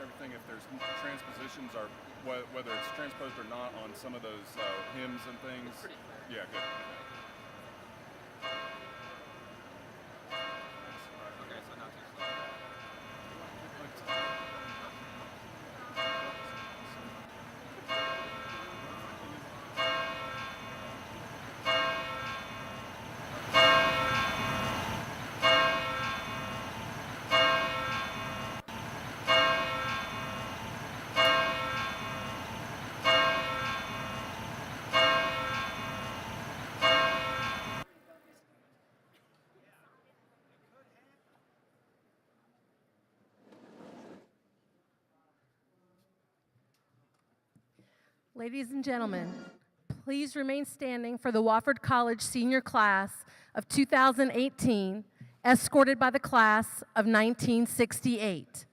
everything if there's transpositions or whether it's transposed or not on some of those hymns and things? It's pretty clear. Yeah, good. Okay, so not too slow. Ladies and gentlemen, please remain standing for the Wofford College senior class of 2018, escorted by the class of 1968.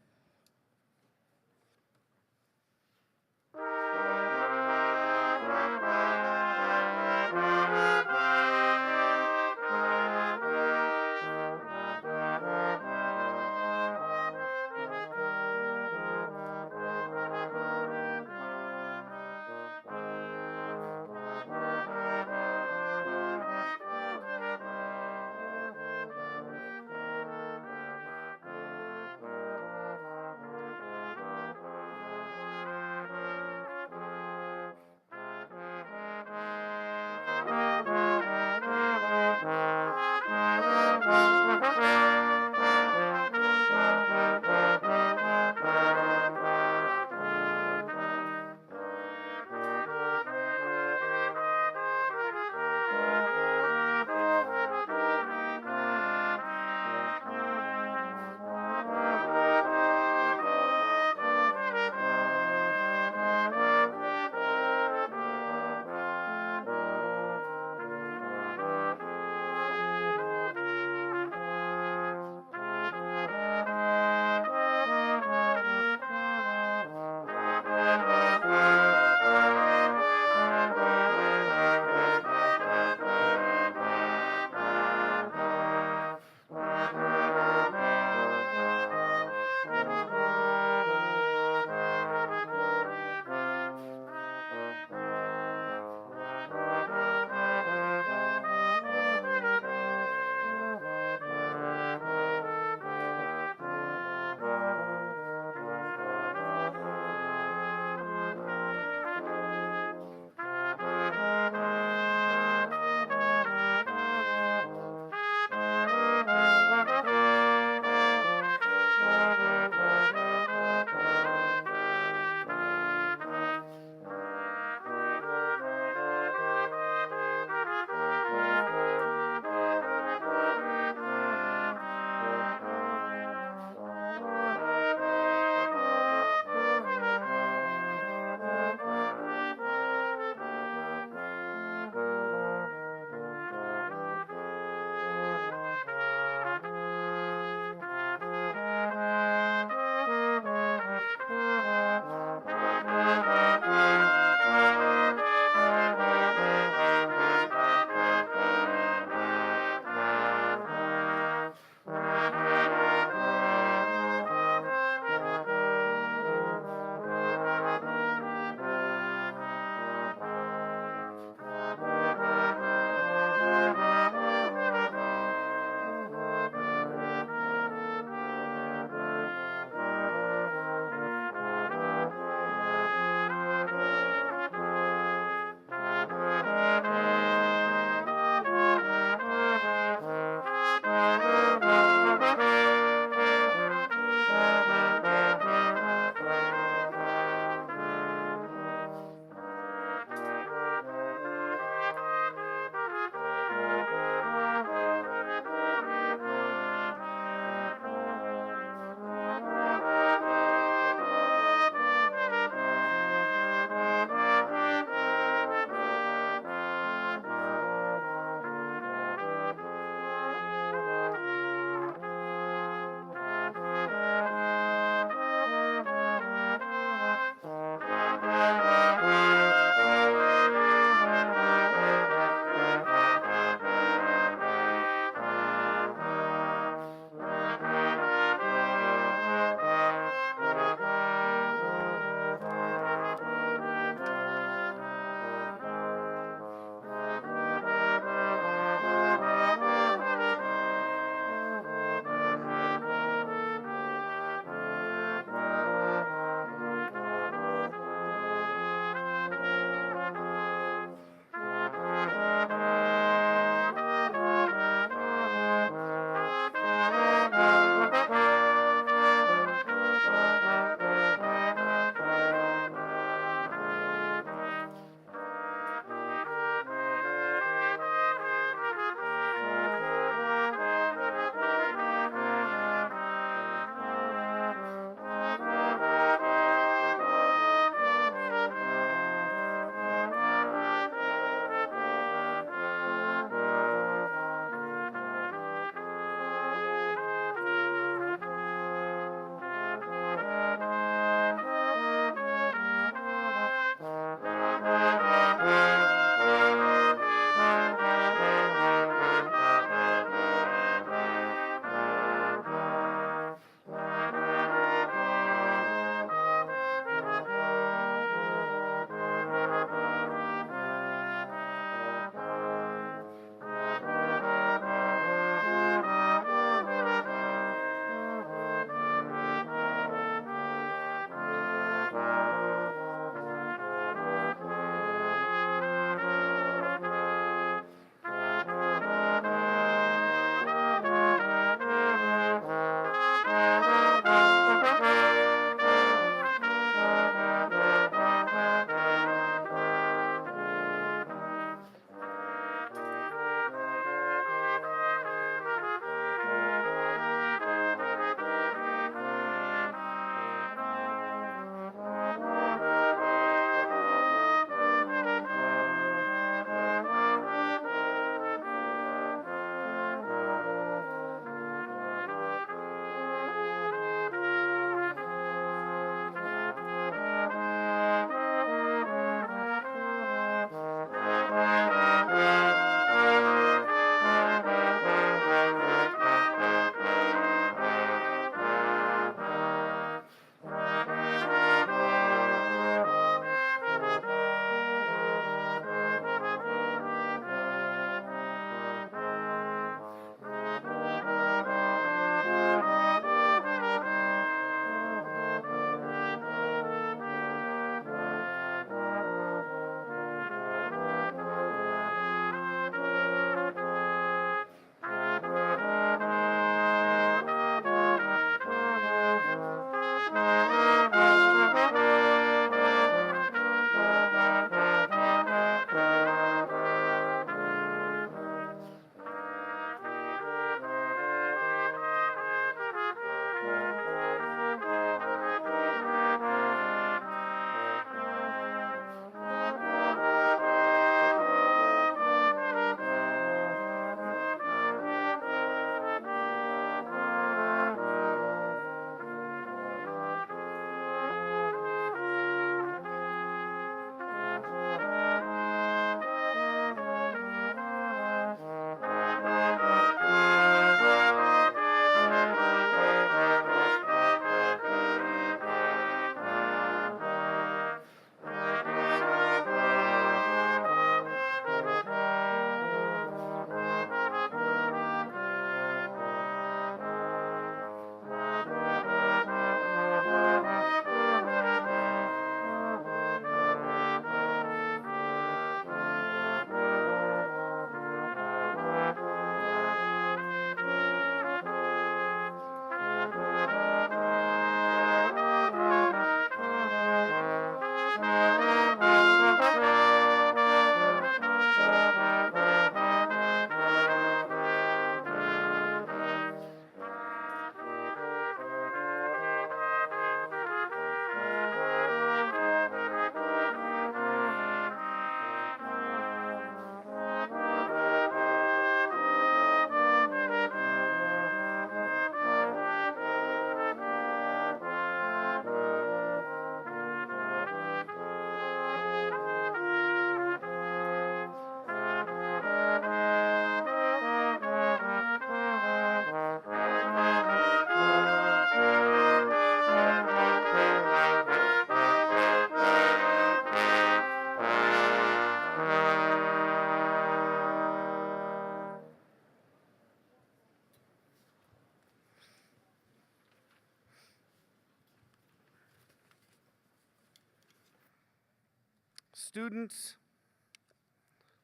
students,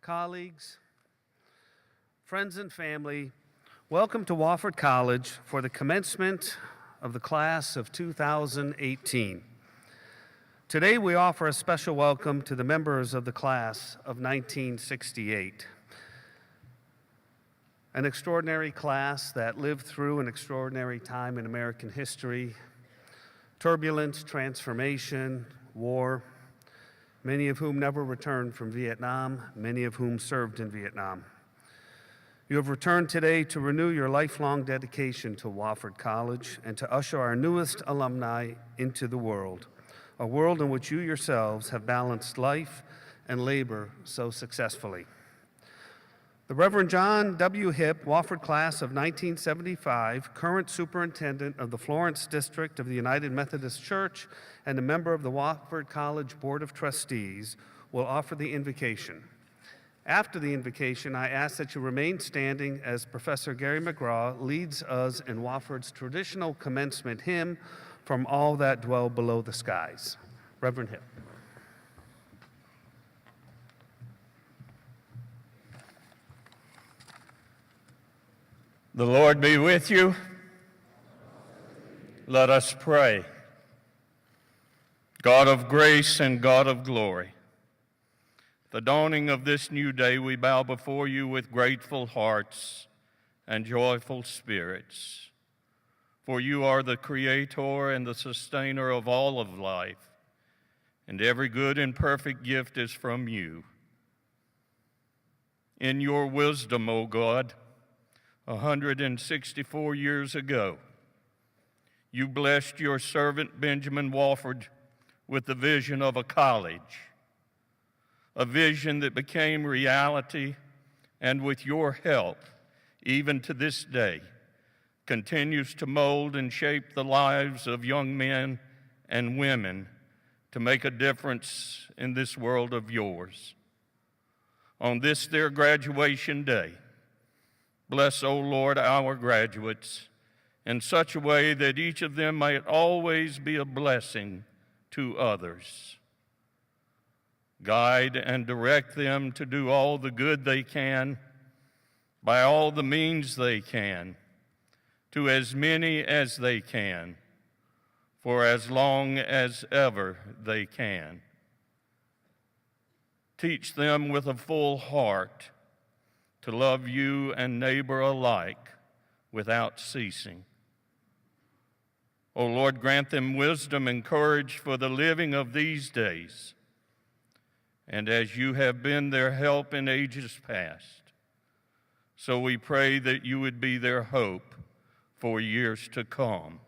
colleagues, friends and family, welcome to Wofford College for the commencement of the class of 2018. Today we offer a special welcome to the members of the class of 1968. An extraordinary class that lived through an extraordinary time in American history, turbulence, transformation, war, many of whom never returned from Vietnam, many of whom served in Vietnam. You have returned today to renew your lifelong dedication to Wofford College and to usher our newest alumni into the world, a world in which you yourselves have balanced life and labor so successfully. The Reverend John W. Hipp, Wofford class of 1975, current superintendent of the Florence District of the United Methodist Church and a member of the Wofford College Board of Trustees, will offer the invocation. After the invocation, I ask that you remain standing as Professor Gary McGraw leads us in Wofford's traditional commencement hymn, "From All That Dwell Below the Skies." Reverend Hipp. The Lord be with you. Let us pray. God of grace and God of glory, at the dawning of this new day, we bow before you with grateful hearts and joyful spirits. For you are the creator and the sustainer of all of life, and every good and perfect gift is from you. In your wisdom, O God, 164 years ago, you blessed your servant Benjamin Wofford with the vision of a college, a vision that became reality and with your help, even to this day, continues to mold and shape the lives of young men and women to make a difference in this world of yours. On this, their graduation day, bless, O Lord, our graduates in such a way that each of them might always be a blessing to others. Guide and direct them to do all the good they can, by all the means they can, to as many as they can, for as long as ever they can. Teach them with a full heart to love you and neighbor alike without ceasing. O Lord, grant them wisdom and courage for the living of these days. And as you have been their help in ages past, so we pray that you would be their hope for years to come.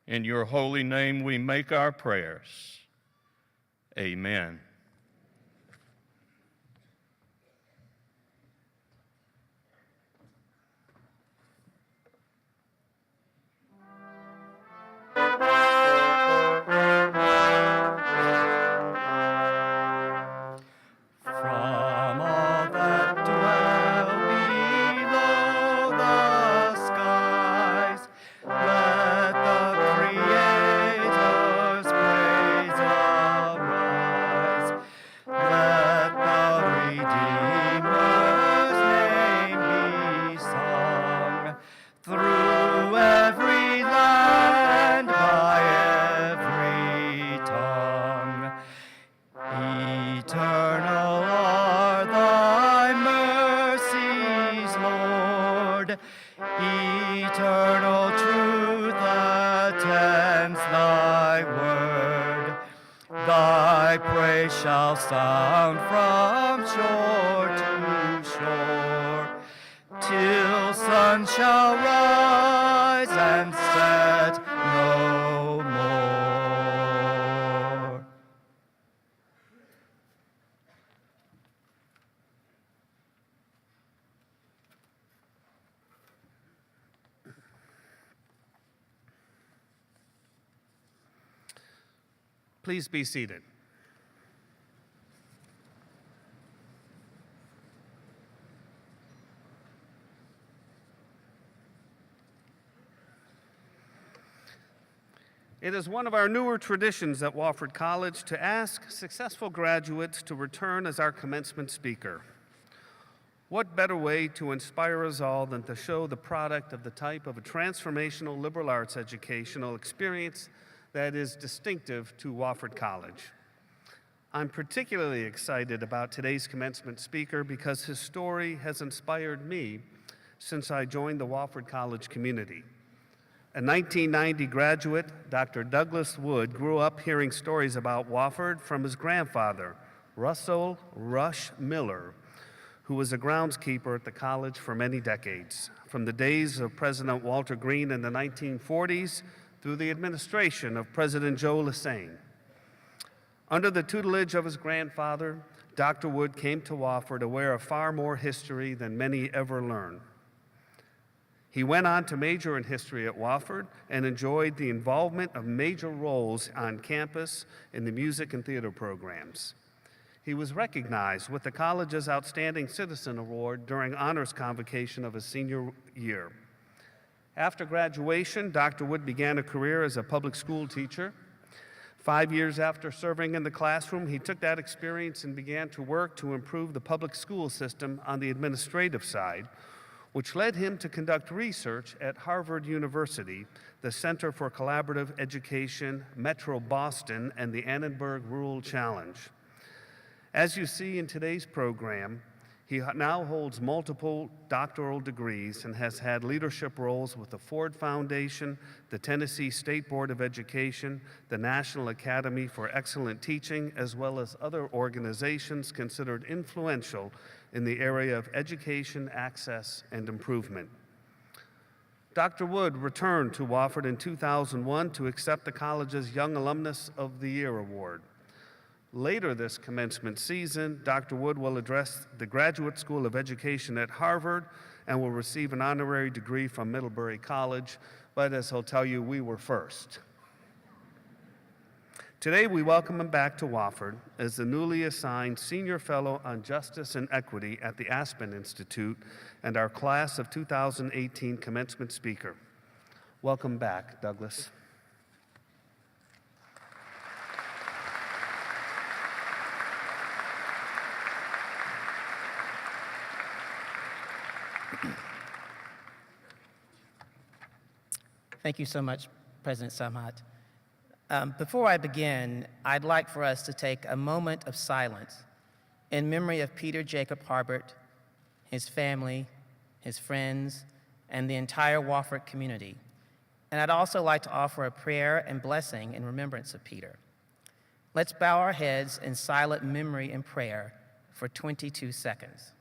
In your holy name we make our prayers. Amen. Shall sound from shore to shore, till sun shall rise and set no more. Please be seated. It is one of our newer traditions at Wofford College to ask successful graduates to return as our commencement speaker. What better way to inspire us all than to show the product of the type of a transformational liberal arts educational experience that is distinctive to Wofford College. I'm particularly excited about today's commencement speaker because his story has inspired me since I joined the Wofford College community. A 1990 graduate, Dr. Douglas Wood, grew up hearing stories about Wofford from his grandfather, Russell Rush Miller, who was a groundskeeper at the college for many decades, from the days of President Walter Green in the 1940s through the administration of President Joe Lassane. Under the tutelage of his grandfather, Dr. Wood came to Wofford aware of far more history than many ever learn. He went on to major in history at Wofford and enjoyed the involvement of major roles on campus in the music and theater programs. He was recognized with the college's Outstanding Citizen Award during honors convocation of his senior year. After graduation, Dr. Wood began a career as a public school teacher. 5 years after serving in the classroom, he took that experience and began to work to improve the public school system on the administrative side, which led him to conduct research at Harvard University, the Center for Collaborative Education, Metro Boston, and the Annenberg Rural Challenge. As you see in today's program, he now holds multiple doctoral degrees and has had leadership roles with the Ford Foundation, the Tennessee State Board of Education, the National Academy for Excellent Teaching, as well as other organizations considered influential in the area of education, access, and improvement. Dr. Wood returned to Wofford in 2001 to accept the college's Young Alumnus of the Year Award. Later this commencement season, Dr. Wood will address the Graduate School of Education at Harvard and will receive an honorary degree from Middlebury College, but as he'll tell you, we were first. Today, we welcome him back to Wofford as the newly assigned Senior Fellow on Justice and Equity at the Aspen Institute and our Class of 2018 commencement speaker. Welcome back, Douglas. Thank you so much, President Samhat. Before I begin, I'd like for us to take a moment of silence in memory of Peter Jacob Harbert, his family, his friends, and the entire Wofford community. And I'd also like to offer a prayer and blessing in remembrance of Peter. Let's bow our heads in silent memory and prayer for 22 seconds.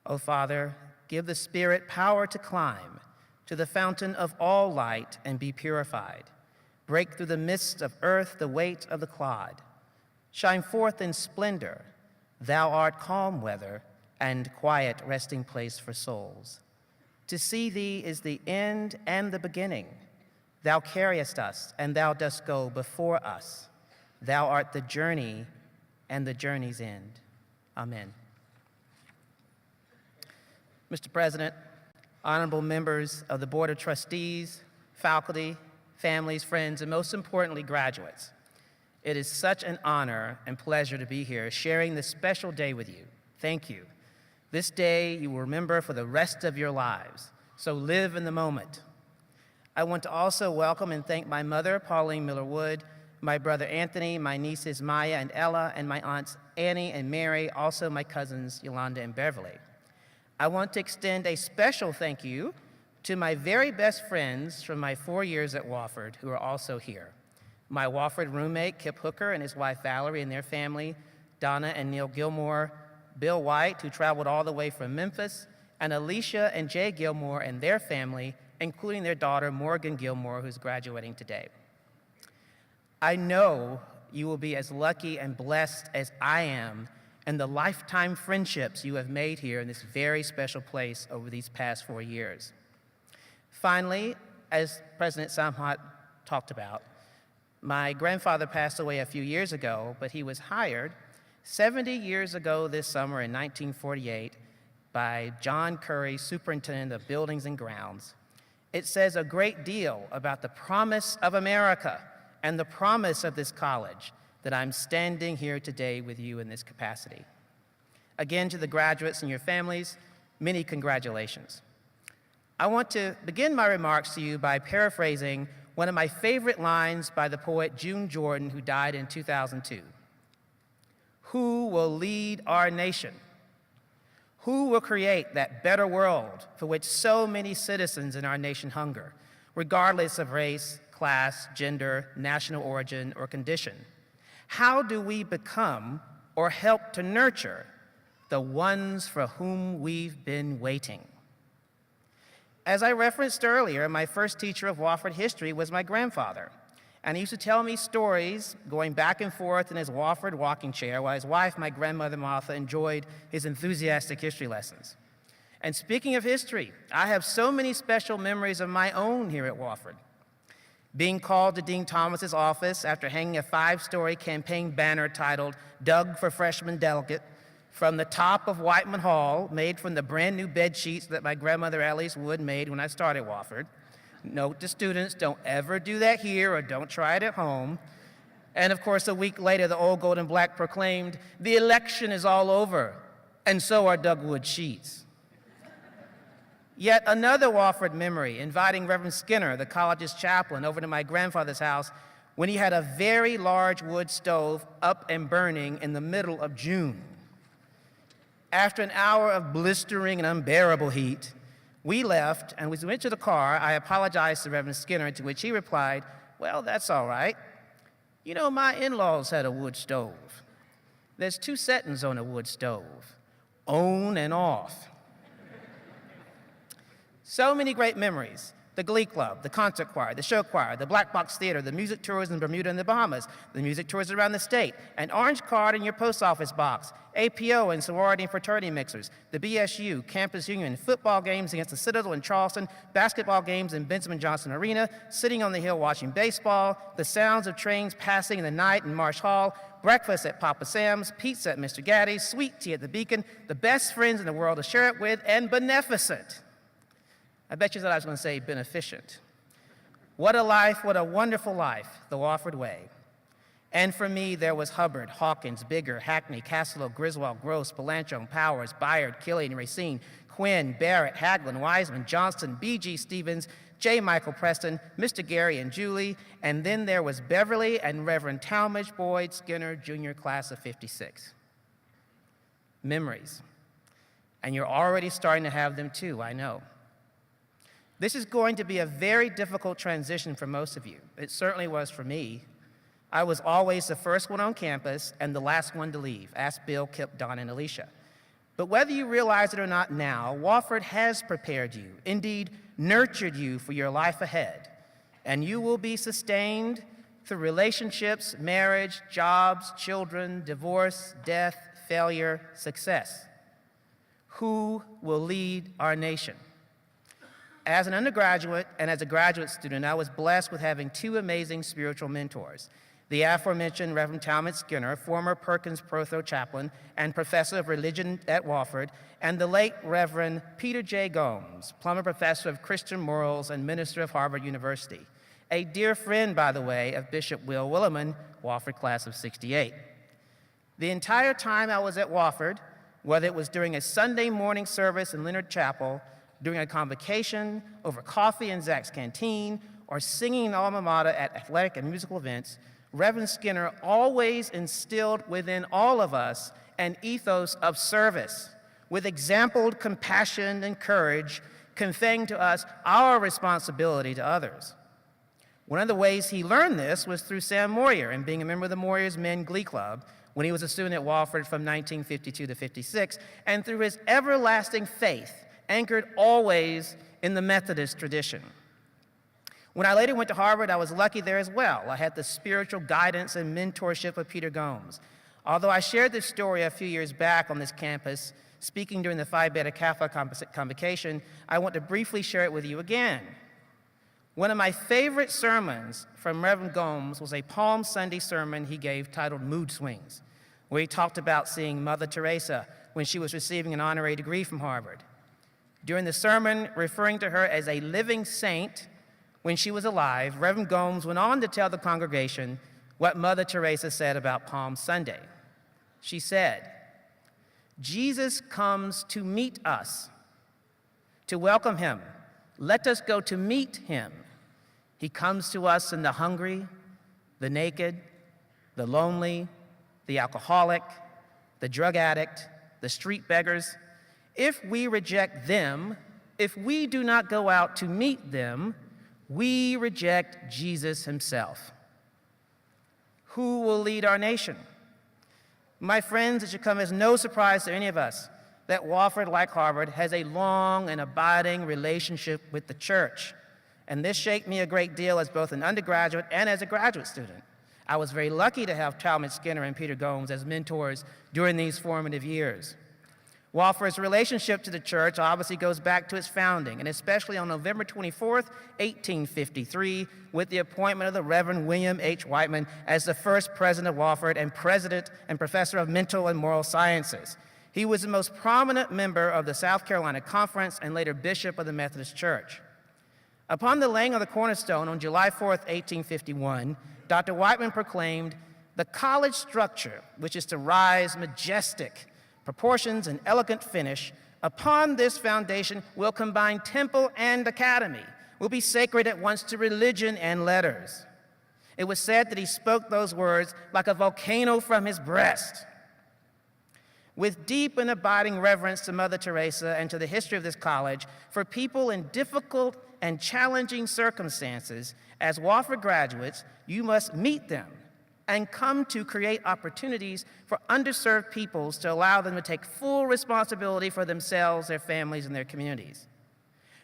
O Father, give the Spirit power to climb to the fountain of all light and be purified. Break through the mist of earth the weight of the clod. Shine forth in splendor. Thou art calm weather and quiet resting place for souls. To see thee is the end and the beginning. Thou carriest us, and thou dost go before us. Thou art the journey and the journey's end. Amen. Mr. President, honorable members of the Board of Trustees, faculty, families, friends, and most importantly, graduates, it is such an honor and pleasure to be here sharing this special day with you. Thank you. This day you will remember for the rest of your lives, so live in the moment. I want to also welcome and thank my mother, Pauline Miller Wood, my brother Anthony, my nieces Maya and Ella, and my aunts Annie and Mary, also my cousins Yolanda and Beverly. I want to extend a special thank you to my very best friends from my 4 years at Wofford who are also here. My Wofford roommate, Kip Hooker, and his wife Valerie and their family, Donna and Neil Gilmore, Bill White, who traveled all the way from Memphis, and Alicia and Jay Gilmore and their family, including their daughter, Morgan Gilmore, who's graduating today. I know you will be as lucky and blessed as I am and the lifetime friendships you have made here in this very special place over these past 4 years. Finally, as President Samhat talked about, my grandfather passed away a few years ago, but he was hired 70 years ago this summer in 1948 by John Curry, Superintendent of Buildings and Grounds. It says a great deal about the promise of America and the promise of this college that I'm standing here today with you in this capacity. Again, to the graduates and your families, many congratulations. I want to begin my remarks to you by paraphrasing one of my favorite lines by the poet June Jordan, who died in 2002. Who will lead our nation? Who will create that better world for which so many citizens in our nation hunger, regardless of race, class, gender, national origin, or condition? How do we become or help to nurture the ones for whom we've been waiting? As I referenced earlier, my first teacher of Wofford history was my grandfather, and he used to tell me stories going back and forth in his Wofford walking chair while his wife, my grandmother Martha, enjoyed his enthusiastic history lessons. And speaking of history, I have so many special memories of my own here at Wofford. Being called to Dean Thomas's office after hanging a 5-story campaign banner titled "Doug for Freshman Delegate" from the top of Whiteman Hall, made from the brand new bed sheets that my grandmother Alice Wood made when I started Wofford. Note to students, don't ever do that here or don't try it at home. And of course, a week later, the old gold and black proclaimed, "The election is all over, and so are Doug Wood sheets." Yet another Wofford memory, inviting Reverend Skinner, the college's chaplain, over to my grandfather's house when he had a very large wood stove up and burning in the middle of June. After an hour of blistering and unbearable heat, we left, and as we went to the car, I apologized to Reverend Skinner, to which he replied, "Well, that's all right. You know, my in-laws had a wood stove. There's 2 settings on a wood stove, on and off." So many great memories. The Glee Club, the concert choir, the show choir, the Black Box Theater, the music tours in Bermuda and the Bahamas, the music tours around the state, an orange card in your post office box, APO and sorority and fraternity mixers, the BSU, campus union, football games against the Citadel in Charleston, basketball games in Benjamin Johnson Arena, sitting on the hill watching baseball, the sounds of trains passing in the night in Marsh Hall, breakfast at Papa Sam's, pizza at Mr. Gaddy's, sweet tea at the Beacon, the best friends in the world to share it with, and beneficent. I bet you that I was going to say beneficent. What a life, what a wonderful life, the Wofford way. And for me, there was Hubbard, Hawkins, Bigger, Hackney, Castlelow, Griswold, Gross, Belanchon, Powers, Byard, Killian, Racine, Quinn, Barrett, Haglin, Wiseman, Johnston, B.G. Stevens, J. Michael Preston, Mr. Gary and Julie, and then there was Beverly and Reverend Talmadge Boyd Skinner, Jr., class of '56. Memories. And you're already starting to have them too, I know. This is going to be a very difficult transition for most of you. It certainly was for me. I was always the first one on campus and the last one to leave. Ask Bill, Kip, Don, and Alicia. But whether you realize it or not now, Wofford has prepared you, indeed nurtured you for your life ahead. And you will be sustained through relationships, marriage, jobs, children, divorce, death, failure, success. Who will lead our nation? As an undergraduate and as a graduate student, I was blessed with having 2 amazing spiritual mentors. The aforementioned Reverend Talmadge Skinner, former Perkins Prothro chaplain and professor of religion at Wofford, and the late Reverend Peter J. Gomes, Plummer Professor of Christian Morals and minister of Harvard University. A dear friend, by the way, of Bishop Will Willimon, Wofford class of '68. The entire time I was at Wofford, whether it was during a Sunday morning service in Leonard Chapel, during a convocation, over coffee in Zach's canteen, or singing in alma mater at athletic and musical events, Reverend Skinner always instilled within all of us an ethos of service, with exampled compassion and courage, conveying to us our responsibility to others. One of the ways he learned this was through Sam Moyer and being a member of the Moyer's Men Glee Club when he was a student at Wofford from 1952 to '56, and through his everlasting faith, anchored always in the Methodist tradition. When I later went to Harvard, I was lucky there as well. I had the spiritual guidance and mentorship of Peter Gomes. Although I shared this story a few years back on this campus, speaking during the Phi Beta Kappa convocation, I want to briefly share it with you again. One of my favorite sermons from Reverend Gomes was a Palm Sunday sermon he gave titled Mood Swings, where he talked about seeing Mother Teresa when she was receiving an honorary degree from Harvard. During the sermon, referring to her as a living saint when she was alive, Reverend Gomes went on to tell the congregation what Mother Teresa said about Palm Sunday. She said, "Jesus comes to meet us, to welcome him. Let us go to meet him. He comes to us in the hungry, the naked, the lonely, the alcoholic, the drug addict, the street beggars. If we reject them, if we do not go out to meet them, we reject Jesus himself. Who will lead our nation?" My friends, it should come as no surprise to any of us that Wofford, like Harvard, has a long and abiding relationship with the church. And this shaped me a great deal as both an undergraduate and as a graduate student. I was very lucky to have Talmadge Skinner and Peter Gomes as mentors during these formative years. Wofford's relationship to the church obviously goes back to its founding, and especially on November 24th, 1853, with the appointment of the Reverend William H. Whiteman as the first president of Wofford and president and professor of mental and moral sciences. He was the most prominent member of the South Carolina Conference and later bishop of the Methodist Church. Upon the laying of the cornerstone on July 4th, 1851, Dr. Whiteman proclaimed, "The college structure, which is to rise majestic, proportions and elegant finish, upon this foundation will combine temple and academy, will be sacred at once to religion and letters." It was said that he spoke those words like a volcano from his breast. With deep and abiding reverence to Mother Teresa and to the history of this college, for people in difficult and challenging circumstances, as Wofford graduates, you must meet them and come to create opportunities for underserved peoples to allow them to take full responsibility for themselves, their families, and their communities.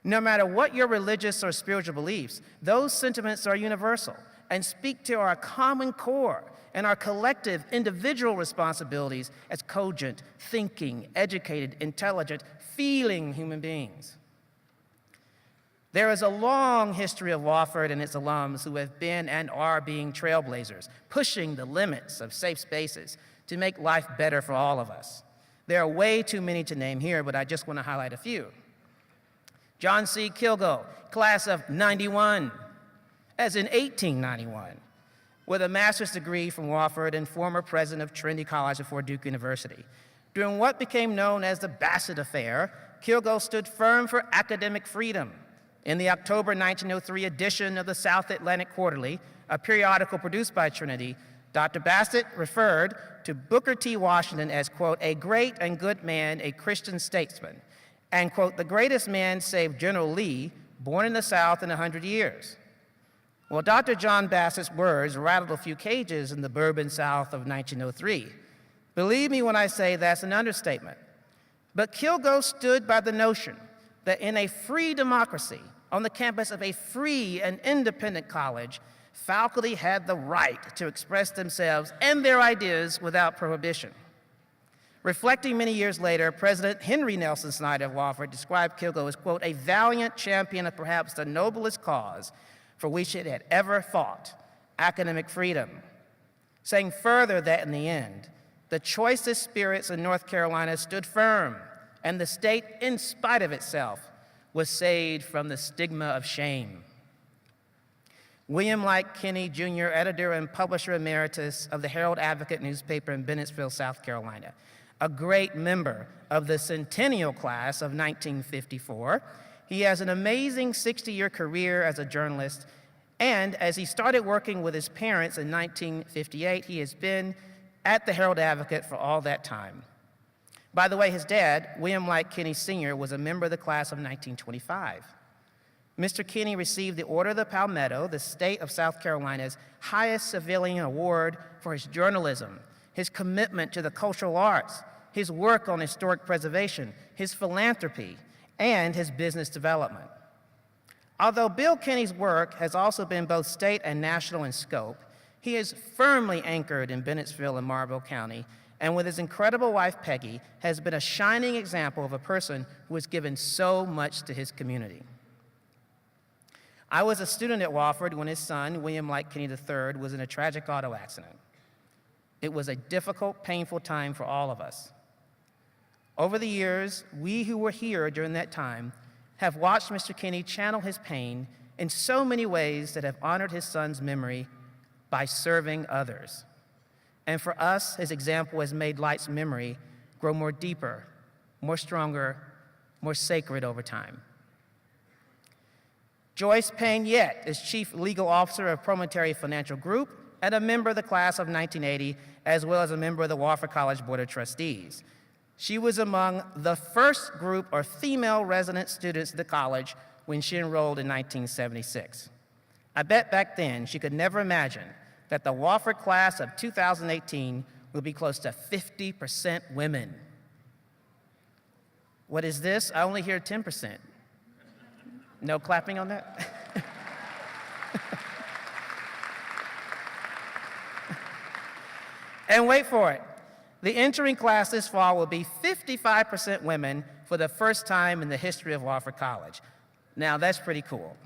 No matter what your religious or spiritual beliefs, those sentiments are universal and speak to our common core and our collective individual responsibilities as cogent, thinking, educated, intelligent, feeling human beings. There is a long history of Wofford and its alums who have been and are being trailblazers, pushing the limits of safe spaces to make life better for all of us. There are way too many to name here, but I just want to highlight a few. John C. Kilgo, class of 91, as in 1891, with a master's degree from Wofford and former president of Trinity College before Duke University. During what became known as the Bassett Affair, Kilgo stood firm for academic freedom. In the October 1903 edition of the South Atlantic Quarterly, a periodical produced by Trinity, Dr. Bassett referred to Booker T. Washington as, quote, "a great and good man, a Christian statesman," and, quote, "the greatest man save General Lee, born in the South in 100 years. Well, Dr. John Bassett's words rattled a few cages in the Bourbon South of 1903. Believe me when I say that's an understatement. But Kilgo stood by the notion that in a free democracy, on the campus of a free and independent college, faculty had the right to express themselves and their ideas without prohibition. Reflecting many years later, President Henry Nelson Snyder of Wofford described Kilgo as, quote, "a valiant champion of perhaps the noblest cause for which it had ever fought, academic freedom," saying further that in the end, the choicest spirits in North Carolina stood firm, and the state, in spite of itself, was saved from the stigma of shame. William Light Kinney, Jr., editor and publisher emeritus of the Herald Advocate newspaper in Bennettsville, South Carolina, a great member of the centennial class of 1954, he has an amazing 60-year career as a journalist, and as he started working with his parents in 1958, he has been at the Herald Advocate for all that time. By the way, his dad, William Light Kinney Sr., was a member of the class of 1925. Mr. Kinney received the Order of the Palmetto, the state of South Carolina's highest civilian award, for his journalism, his commitment to the cultural arts, his work on historic preservation, his philanthropy, and his business development. Although Bill Kinney's work has also been both state and national in scope, he is firmly anchored in Bennettsville and Marlborough County, and with his incredible wife, Peggy, has been a shining example of a person who has given so much to his community. I was a student at Wofford when his son, William Light Kenny III, was in a tragic auto accident. It was a difficult, painful time for all of us. Over the years, we who were here during that time have watched Mr. Kenny channel his pain in so many ways that have honored his son's memory by serving others. And for us, his example has made Light's memory grow more deeper, more stronger, more sacred over time. Joyce Payne Yett is Chief Legal Officer of Promontory Financial Group and a member of the class of 1980, as well as a member of the Wofford College Board of Trustees. She was among the first group of female resident students at the college when she enrolled in 1976. I bet back then she could never imagine that the Wofford class of 2018 will be close to 50% women. What is this? I only hear 10%. No clapping on that? And wait for it. The entering class this fall will be 55% women for the first time in the history of Wofford College. Now, that's pretty cool.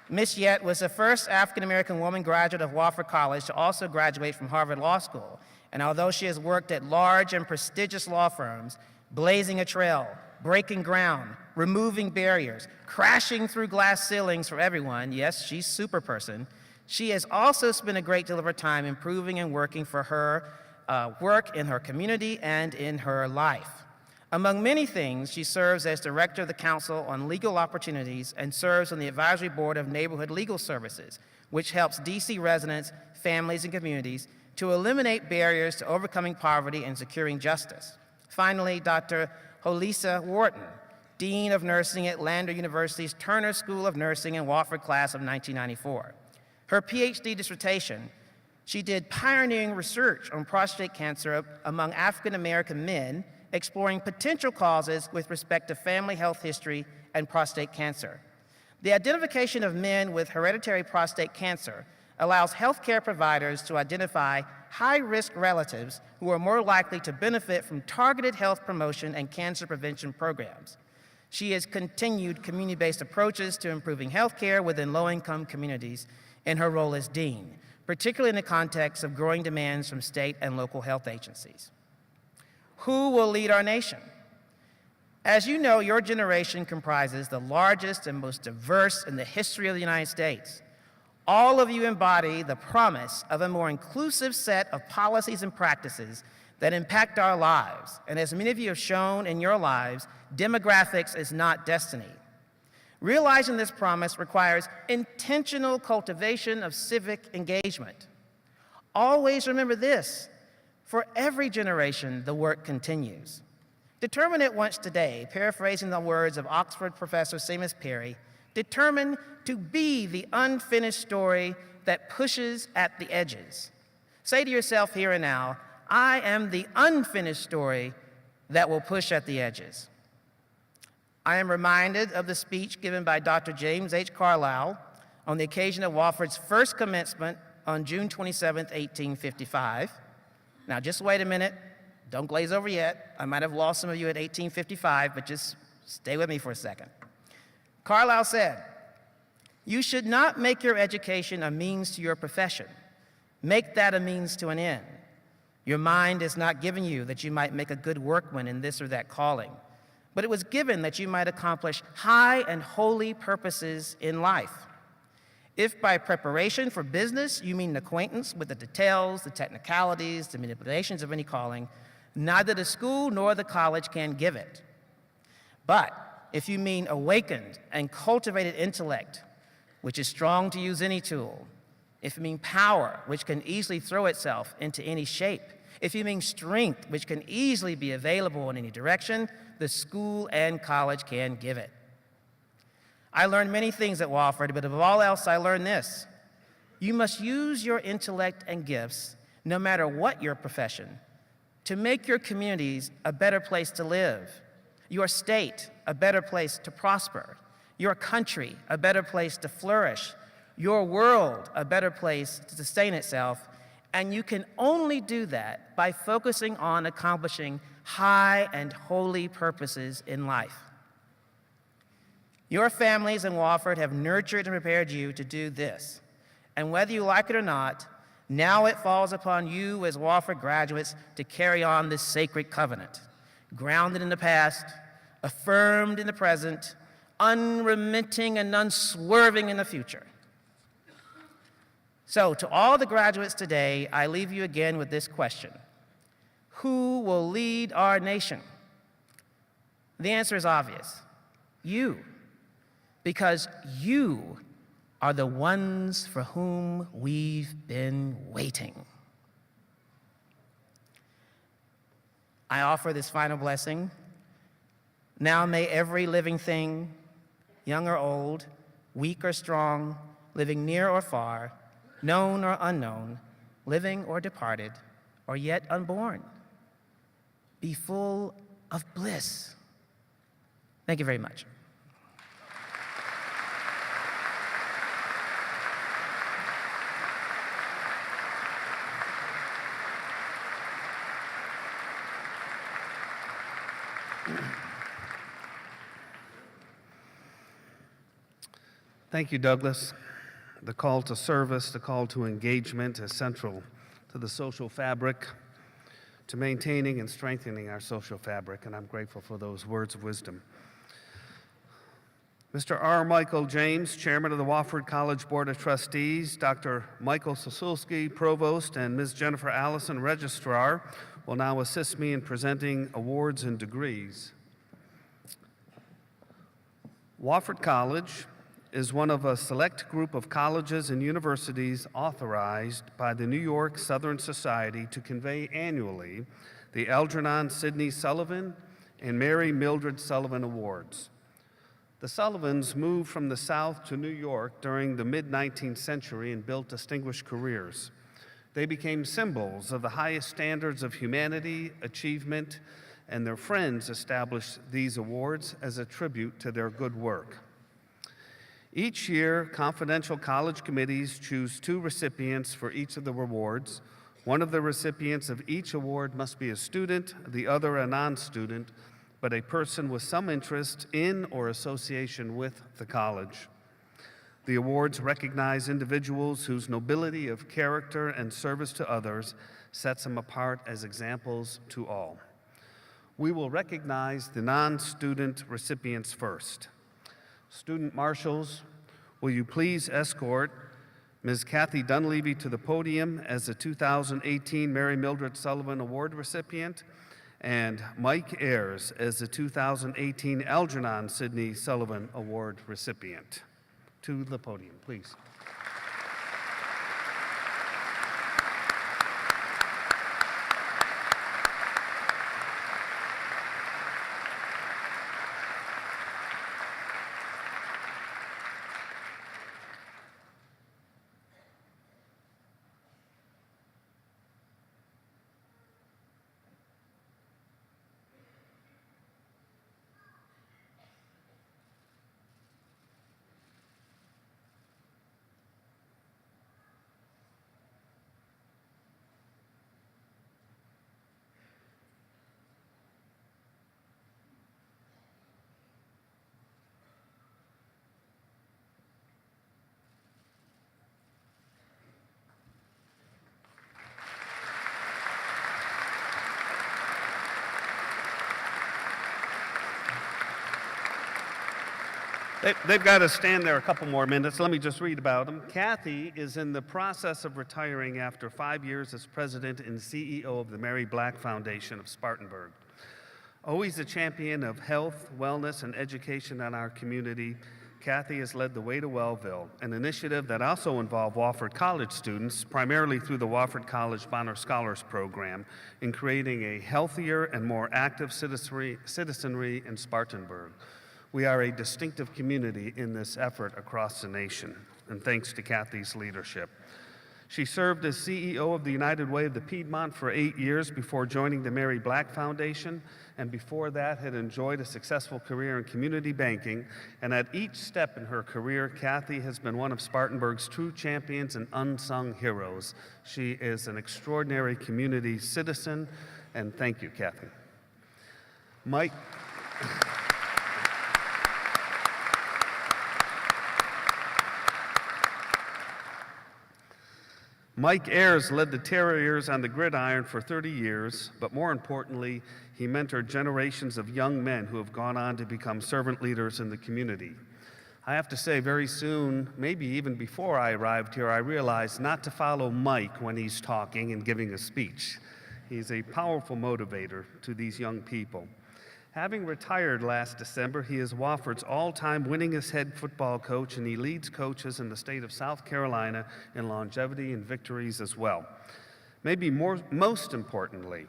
Miss Yett was the first African-American woman graduate of Wofford College to also graduate from Harvard Law School. And although she has worked at large and prestigious law firms, blazing a trail, breaking ground, removing barriers, crashing through glass ceilings for everyone, yes, she's super person, she has also spent a great deal of her time improving and working for her work in her community and in her life. Among many things, she serves as director of the Council on Legal Opportunities and serves on the advisory board of Neighborhood Legal Services, which helps DC residents, families, and communities to eliminate barriers to overcoming poverty and securing justice. Finally, Dr. Holisa Wharton, Dean of Nursing at Lander University's Turner School of Nursing and Wofford class of 1994. Her PhD dissertation, she did pioneering research on prostate cancer among African American men, exploring potential causes with respect to family health history and prostate cancer. The identification of men with hereditary prostate cancer allows healthcare providers to identify high-risk relatives who are more likely to benefit from targeted health promotion and cancer prevention programs. She has continued community-based approaches to improving healthcare within low-income communities in her role as dean, particularly in the context of growing demands from state and local health agencies. Who will lead our nation? As you know, your generation comprises the largest and most diverse in the history of the United States. All of you embody the promise of a more inclusive set of policies and practices that impact our lives. And as many of you have shown in your lives, demographics is not destiny. Realizing this promise requires intentional cultivation of civic engagement. Always remember this: for every generation, the work continues. Determine it once today, paraphrasing the words of Oxford professor Seamus Perry, determine to be the unfinished story that pushes at the edges. Say to yourself here and now, I am the unfinished story that will push at the edges. I am reminded of the speech given by Dr. James H. Carlisle on the occasion of Wofford's first commencement on June 27, 1855. Now, just wait a minute. Don't glaze over yet. I might have lost some of you at 1855, but just stay with me for a second. Carlisle said, "You should not make your education a means to your profession. Make that a means to an end. Your mind is not given you that you might make a good workman in this or that calling, but it was given that you might accomplish high and holy purposes in life. If by preparation for business you mean acquaintance with the details, the technicalities, the manipulations of any calling, neither the school nor the college can give it. But if you mean awakened and cultivated intellect, which is strong to use any tool, if you mean power, which can easily throw itself into any shape, if you mean strength, which can easily be available in any direction, the school and college can give it." I learned many things at Wofford, but above all else, I learned this: you must use your intellect and gifts, no matter what your profession, to make your communities a better place to live, your state a better place to prosper, your country a better place to flourish, your world a better place to sustain itself, and you can only do that by focusing on accomplishing high and holy purposes in life. Your families in Wofford have nurtured and prepared you to do this. And whether you like it or not, now it falls upon you as Wofford graduates to carry on this sacred covenant, grounded in the past, affirmed in the present, unremitting and unswerving in the future. So, to all the graduates today, I leave you again with this question: who will lead our nation? The answer is obvious: you. Because you are the ones for whom we've been waiting. I offer this final blessing. Now may every living thing, young or old, weak or strong, living near or far, known or unknown, living or departed, or yet unborn, be full of bliss. Thank you very much. Thank you, Douglas. The call to service, the call to engagement is central to the social fabric, to maintaining and strengthening our social fabric, and I'm grateful for those words of wisdom. Mr. R. Michael James, Chairman of the Wofford College Board of Trustees, Dr. Michael Sosulski, Provost, and Ms. Jennifer Allison, Registrar, will now assist me in presenting awards and degrees. Wofford College is one of a select group of colleges and universities authorized by the New York Southern Society to convey annually the Algernon Sidney Sullivan and Mary Mildred Sullivan Awards. The Sullivans moved from the South to New York during the mid-19th century and built distinguished careers. They became symbols of the highest standards of humanity, achievement, and their friends established these awards as a tribute to their good work. Each year, confidential college committees choose 2 recipients for each of the awards. One of the recipients of each award must be a student, the other a non-student, but a person with some interest in or association with the college. The awards recognize individuals whose nobility of character and service to others sets them apart as examples to all. We will recognize the non-student recipients first. Student marshals, will you please escort Ms. Kathy Dunleavy to the podium as the 2018 Mary Mildred Sullivan Award recipient, and Mike Ayers as the 2018 Algernon Sidney Sullivan Award recipient. To the podium, please. They've got to stand there a couple more minutes. Let me just read about them. Kathy is in the process of retiring after 5 years as president and CEO of the Mary Black Foundation of Spartanburg. Always a champion of health, wellness, and education in our community, Kathy has led the Way to Wellville, an initiative that also involved Wofford College students, primarily through the Wofford College Bonner Scholars Program, in creating a healthier and more active citizenry in Spartanburg. We are a distinctive community in this effort across the nation, and thanks to Kathy's leadership. She served as CEO of the United Way of the Piedmont for 8 years before joining the Mary Black Foundation, and before that had enjoyed a successful career in community banking. And at each step in her career, Kathy has been one of Spartanburg's true champions and unsung heroes. She is an extraordinary community citizen, and thank you, Kathy. Mike. Mike Ayers led the Terriers on the gridiron for 30 years, but more importantly, he mentored generations of young men who have gone on to become servant leaders in the community. I have to say, very soon, maybe even before I arrived here, I realized not to follow Mike when he's talking and giving a speech. He's a powerful motivator to these young people. Having retired last December, he is Wofford's all-time winningest head football coach, and he leads coaches in the state of South Carolina in longevity and victories as well. Maybe most importantly,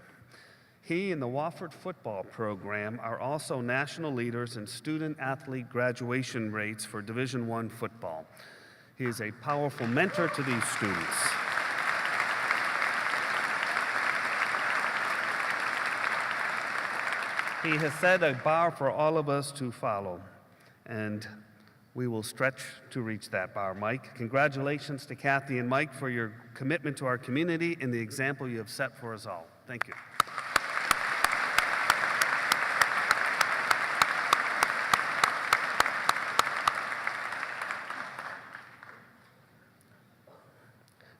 he and the Wofford football program are also national leaders in student-athlete graduation rates for Division I football. He is a powerful mentor to these students. He has set a bar for all of us to follow, and we will stretch to reach that bar. Mike, congratulations to Kathy and Mike for your commitment to our community and the example you have set for us all. Thank you.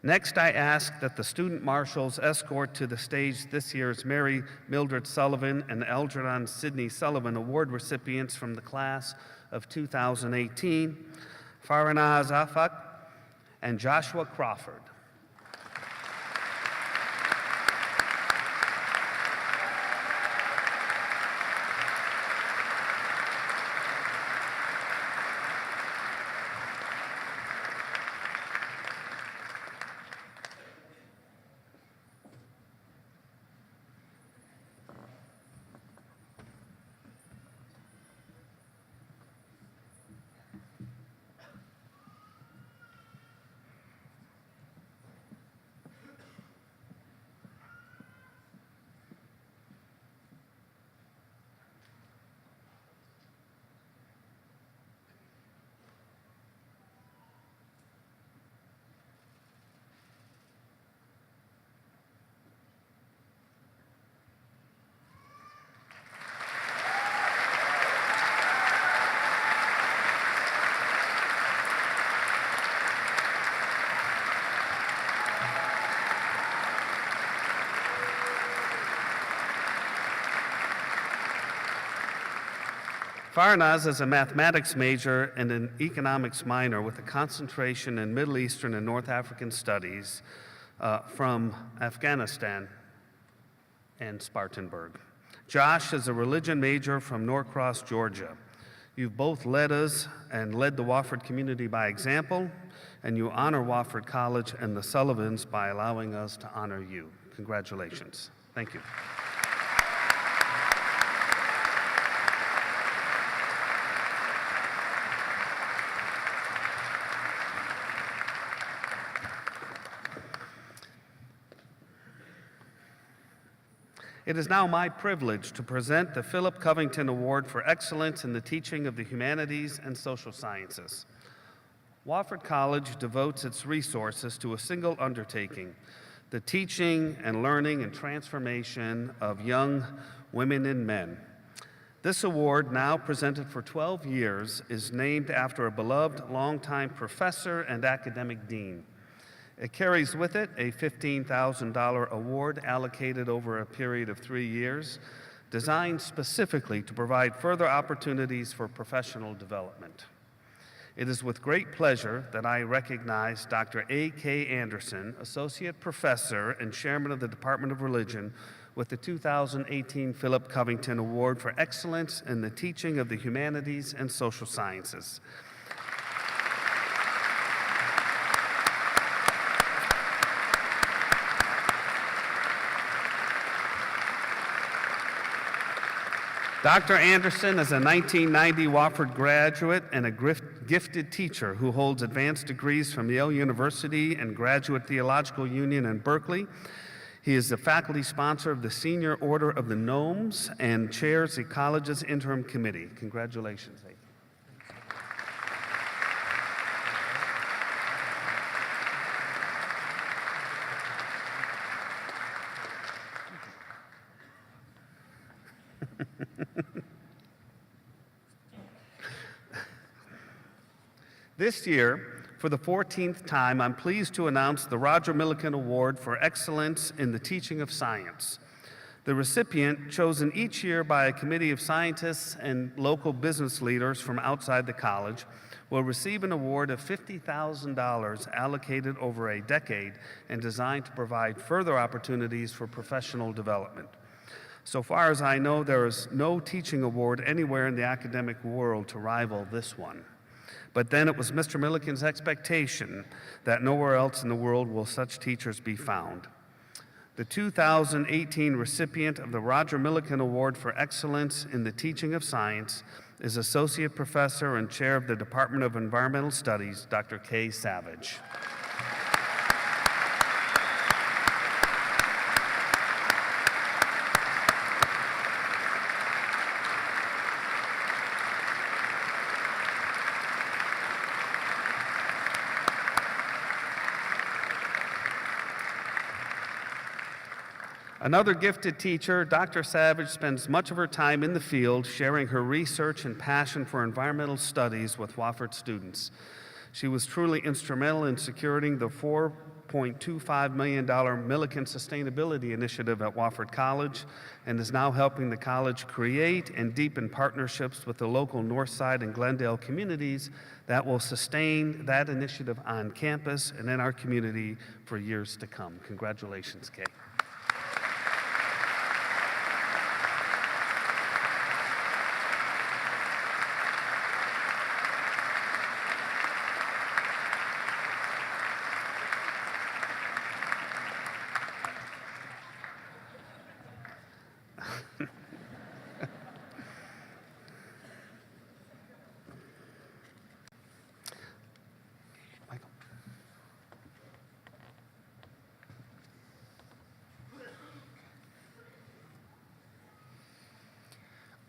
Next, I ask that the student marshals escort to the stage this year's Mary Mildred Sullivan and Eldredon Sidney Sullivan Award recipients from the class of 2018, Farinaz Afak and Joshua Crawford. Farinaz is a mathematics major and an economics minor with a concentration in Middle Eastern and North African studies from Afghanistan and Spartanburg. Josh is a religion major from Norcross, Georgia. You've both led us and led the Wofford community by example, and you honor Wofford College and the Sullivans by allowing us to honor you. Congratulations. Thank you. It is now my privilege to present the Philip Covington Award for Excellence in the Teaching of the Humanities and Social Sciences. Wofford College devotes its resources to a single undertaking, the teaching and learning and transformation of young women and men. This award, now presented for 12 years, is named after a beloved longtime professor and academic dean. It carries with it a $15,000 award allocated over a period of 3 years, designed specifically to provide further opportunities for professional development. It is with great pleasure that I recognize Dr. A.K. Anderson, Associate Professor and Chairman of the Department of Religion, with the 2018 Philip Covington Award for Excellence in the Teaching of the Humanities and Social Sciences. Dr. Anderson is a 1990 Wofford graduate and a gifted teacher who holds advanced degrees from Yale University and Graduate Theological Union in Berkeley. He is the faculty sponsor of the Senior Order of the Gnomes and chairs the college's interim committee. Congratulations. This year, for the 14th time, I'm pleased to announce the Roger Millikan Award for Excellence in the Teaching of Science. The recipient, chosen each year by a committee of scientists and local business leaders from outside the college, will receive an award of $50,000 allocated over a decade and designed to provide further opportunities for professional development. So far as I know, there is no teaching award anywhere in the academic world to rival this one. But then it was Mr. Millikan's expectation that nowhere else in the world will such teachers be found. The 2018 recipient of the Roger Millikan Award for Excellence in the Teaching of Science is Associate Professor and Chair of the Department of Environmental Studies, Dr. Kay Savage. Another gifted teacher, Dr. Savage spends much of her time in the field sharing her research and passion for environmental studies with Wofford students. She was truly instrumental in securing the $4.25 million Millikan Sustainability Initiative at Wofford College and is now helping the college create and deepen partnerships with the local Northside and Glendale communities that will sustain that initiative on campus and in our community for years to come. Congratulations, Kay.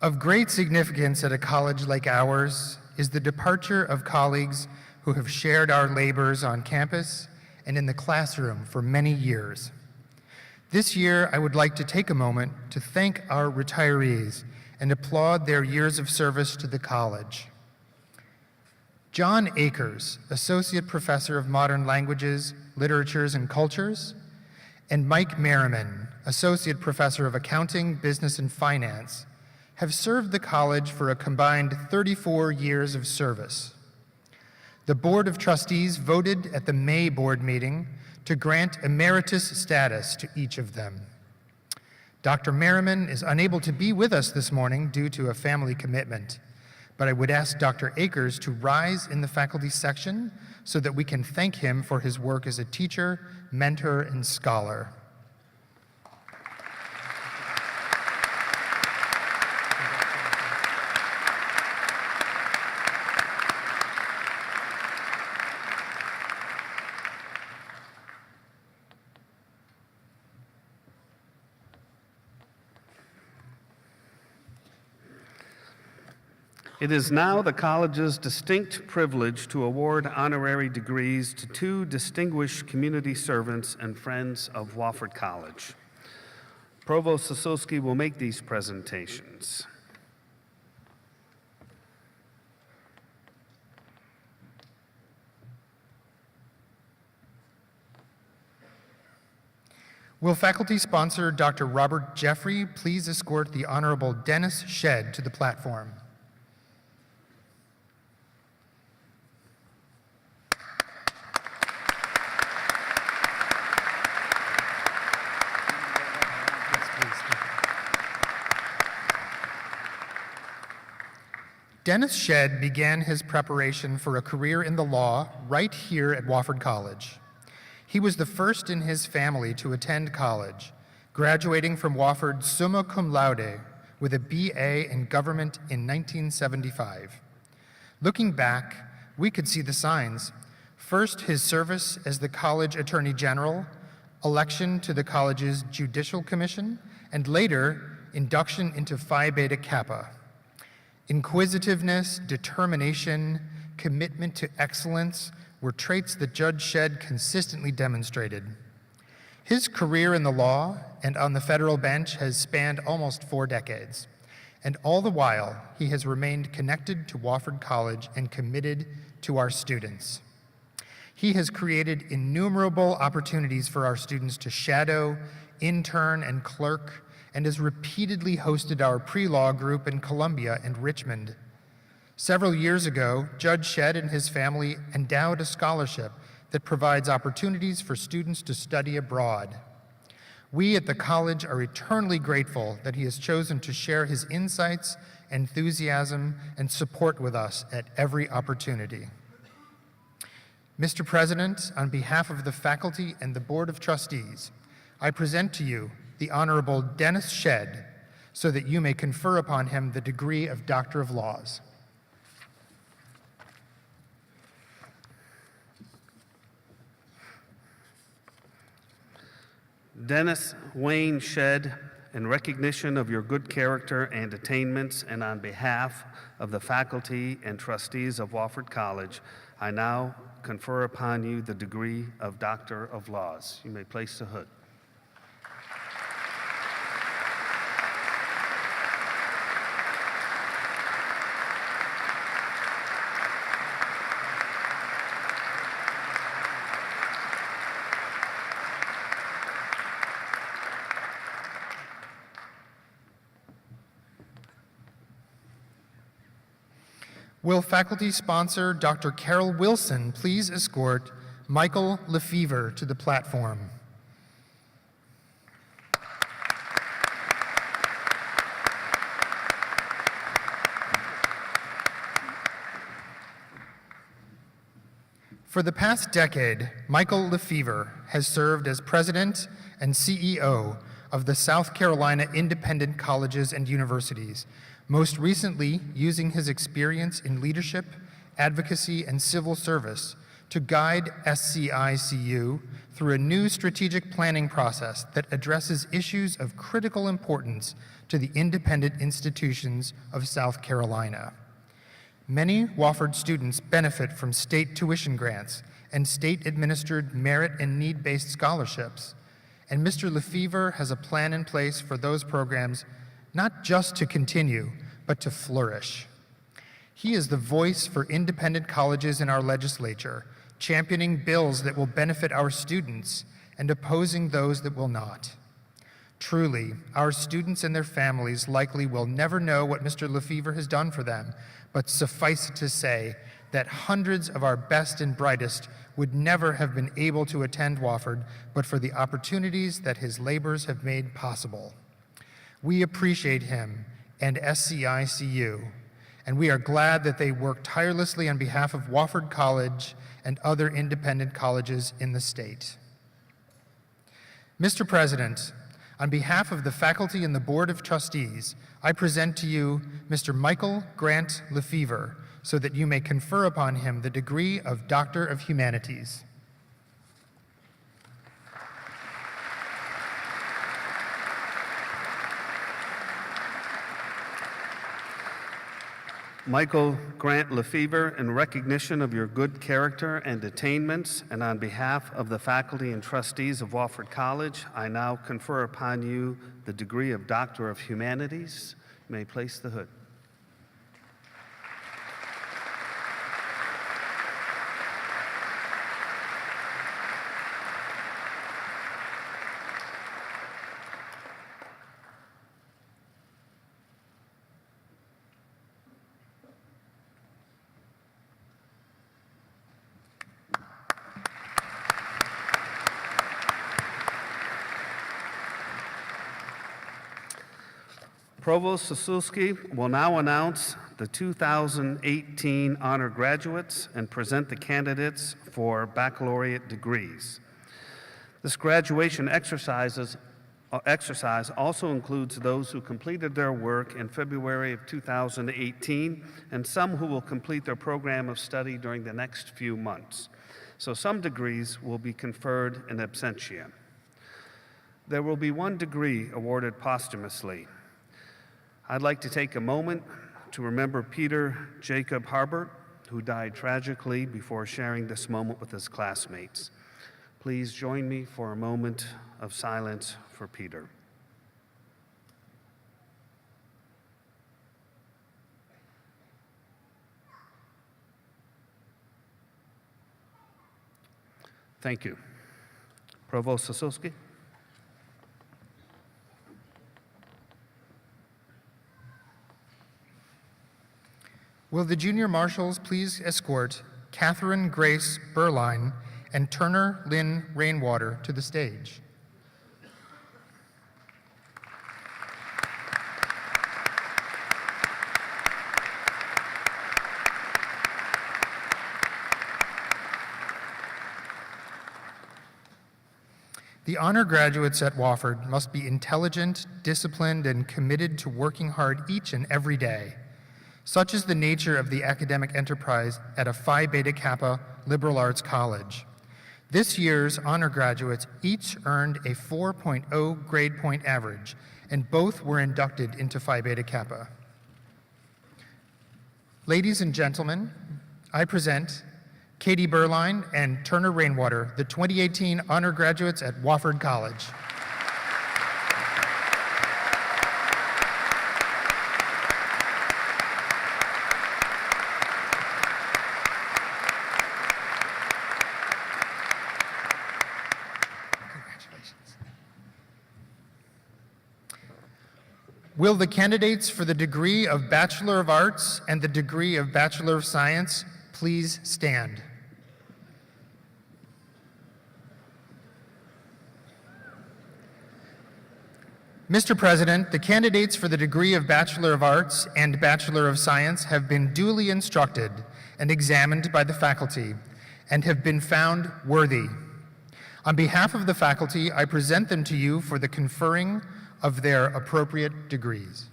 Of great significance at a college like ours is the departure of colleagues who have shared our labors on campus and in the classroom for many years. This year, I would like to take a moment to thank our retirees and applaud their years of service to the college. John Akers, Associate Professor of Modern Languages, Literatures, and Cultures, and Mike Merriman, Associate Professor of Accounting, Business, and Finance, have served the college for a combined 34 years of service. The Board of Trustees voted at the May board meeting to grant emeritus status to each of them. Dr. Merriman is unable to be with us this morning due to a family commitment, but I would ask Dr. Akers to rise in the faculty section so that we can thank him for his work as a teacher, mentor, and scholar. It is now the college's distinct privilege to award honorary degrees to two distinguished community servants and friends of Wofford College. Provost Sosowski will make these presentations. Will faculty sponsor Dr. Robert Jeffrey please escort the Honorable Dennis Shedd to the platform? Dennis Shedd began his preparation for a career in the law right here at Wofford College. He was the first in his family to attend college, graduating from Wofford summa cum laude with a BA in government in 1975. Looking back, we could see the signs. First, his service as the college attorney general, election to the college's judicial commission, and later, induction into Phi Beta Kappa. Inquisitiveness, determination, commitment to excellence were traits that Judge Shedd consistently demonstrated. His career in the law and on the federal bench has spanned almost 4 decades, and all the while, he has remained connected to Wofford College and committed to our students. He has created innumerable opportunities for our students to shadow, intern, and clerk, and has repeatedly hosted our pre-law group in Columbia and Richmond. Several years ago, Judge Shedd and his family endowed a scholarship that provides opportunities for students to study abroad. We at the college are eternally grateful that he has chosen to share his insights, enthusiasm, and support with us at every opportunity. Mr. President, on behalf of the faculty and the Board of Trustees, I present to you the Honorable Dennis Shedd so that you may confer upon him the degree of Doctor of Laws. Dennis Wayne Shedd, in recognition of your good character and attainments, and on behalf of the faculty and trustees of Wofford College, I now confer upon you the degree of Doctor of Laws. You may place the hood. Will faculty sponsor Dr. Carol Wilson please escort Michael Lefevre to the platform? For the past decade, Michael Lefevre has served as president and CEO of the South Carolina Independent Colleges and Universities, most recently using his experience in leadership, advocacy, and civil service to guide SCICU through a new strategic planning process that addresses issues of critical importance to the independent institutions of South Carolina. Many Wofford students benefit from state tuition grants and state-administered merit and need-based scholarships, and Mr. Lefevre has a plan in place for those programs not just to continue, but to flourish. He is the voice for independent colleges in our legislature, championing bills that will benefit our students and opposing those that will not. Truly, our students and their families likely will never know what Mr. Lefevre has done for them, but suffice it to say that hundreds of our best and brightest would never have been able to attend Wofford but for the opportunities that his labors have made possible. We appreciate him and SCICU, and we are glad that they work tirelessly on behalf of Wofford College and other independent colleges in the state. Mr. President, on behalf of the faculty and the Board of Trustees, I present to you Mr. Michael Grant Lefevre so that you may confer upon him the degree of Doctor of Humanities. Michael Grant Lefevre, in recognition of your good character and attainments, and on behalf of the faculty and trustees of Wofford College, I now confer upon you the degree of Doctor of Humanities. You may place the hood. Provost Sasulski will now announce the 2018 honor graduates and present the candidates for baccalaureate degrees. This graduation exercise also includes those who completed their work in February of 2018 and some who will complete their program of study during the next few months. So some degrees will be conferred in absentia. There will be one degree awarded posthumously. I'd like to take a moment to remember Peter Jacob Harbert, who died tragically before sharing this moment with his classmates. Please join me for a moment of silence for Peter. Thank you. Provost Sosowski. Will the junior marshals please escort Catherine Grace Berline and Turner Lynn Rainwater to the stage? The honor graduates at Wofford must be intelligent, disciplined, and committed to working hard each and every day. Such is the nature of the academic enterprise at a Phi Beta Kappa liberal arts college. This year's honor graduates each earned a 4.0 grade point average, and both were inducted into Phi Beta Kappa. Ladies and gentlemen, I present Katie Berline and Turner Rainwater, the 2018 honor graduates at Wofford College. Congratulations. Will the candidates for the degree of Bachelor of Arts and the degree of Bachelor of Science please stand? Mr. President, the candidates for the degree of Bachelor of Arts and Bachelor of Science have been duly instructed and examined by the faculty and have been found worthy. On behalf of the faculty, I present them to you for the conferring of their appropriate degrees.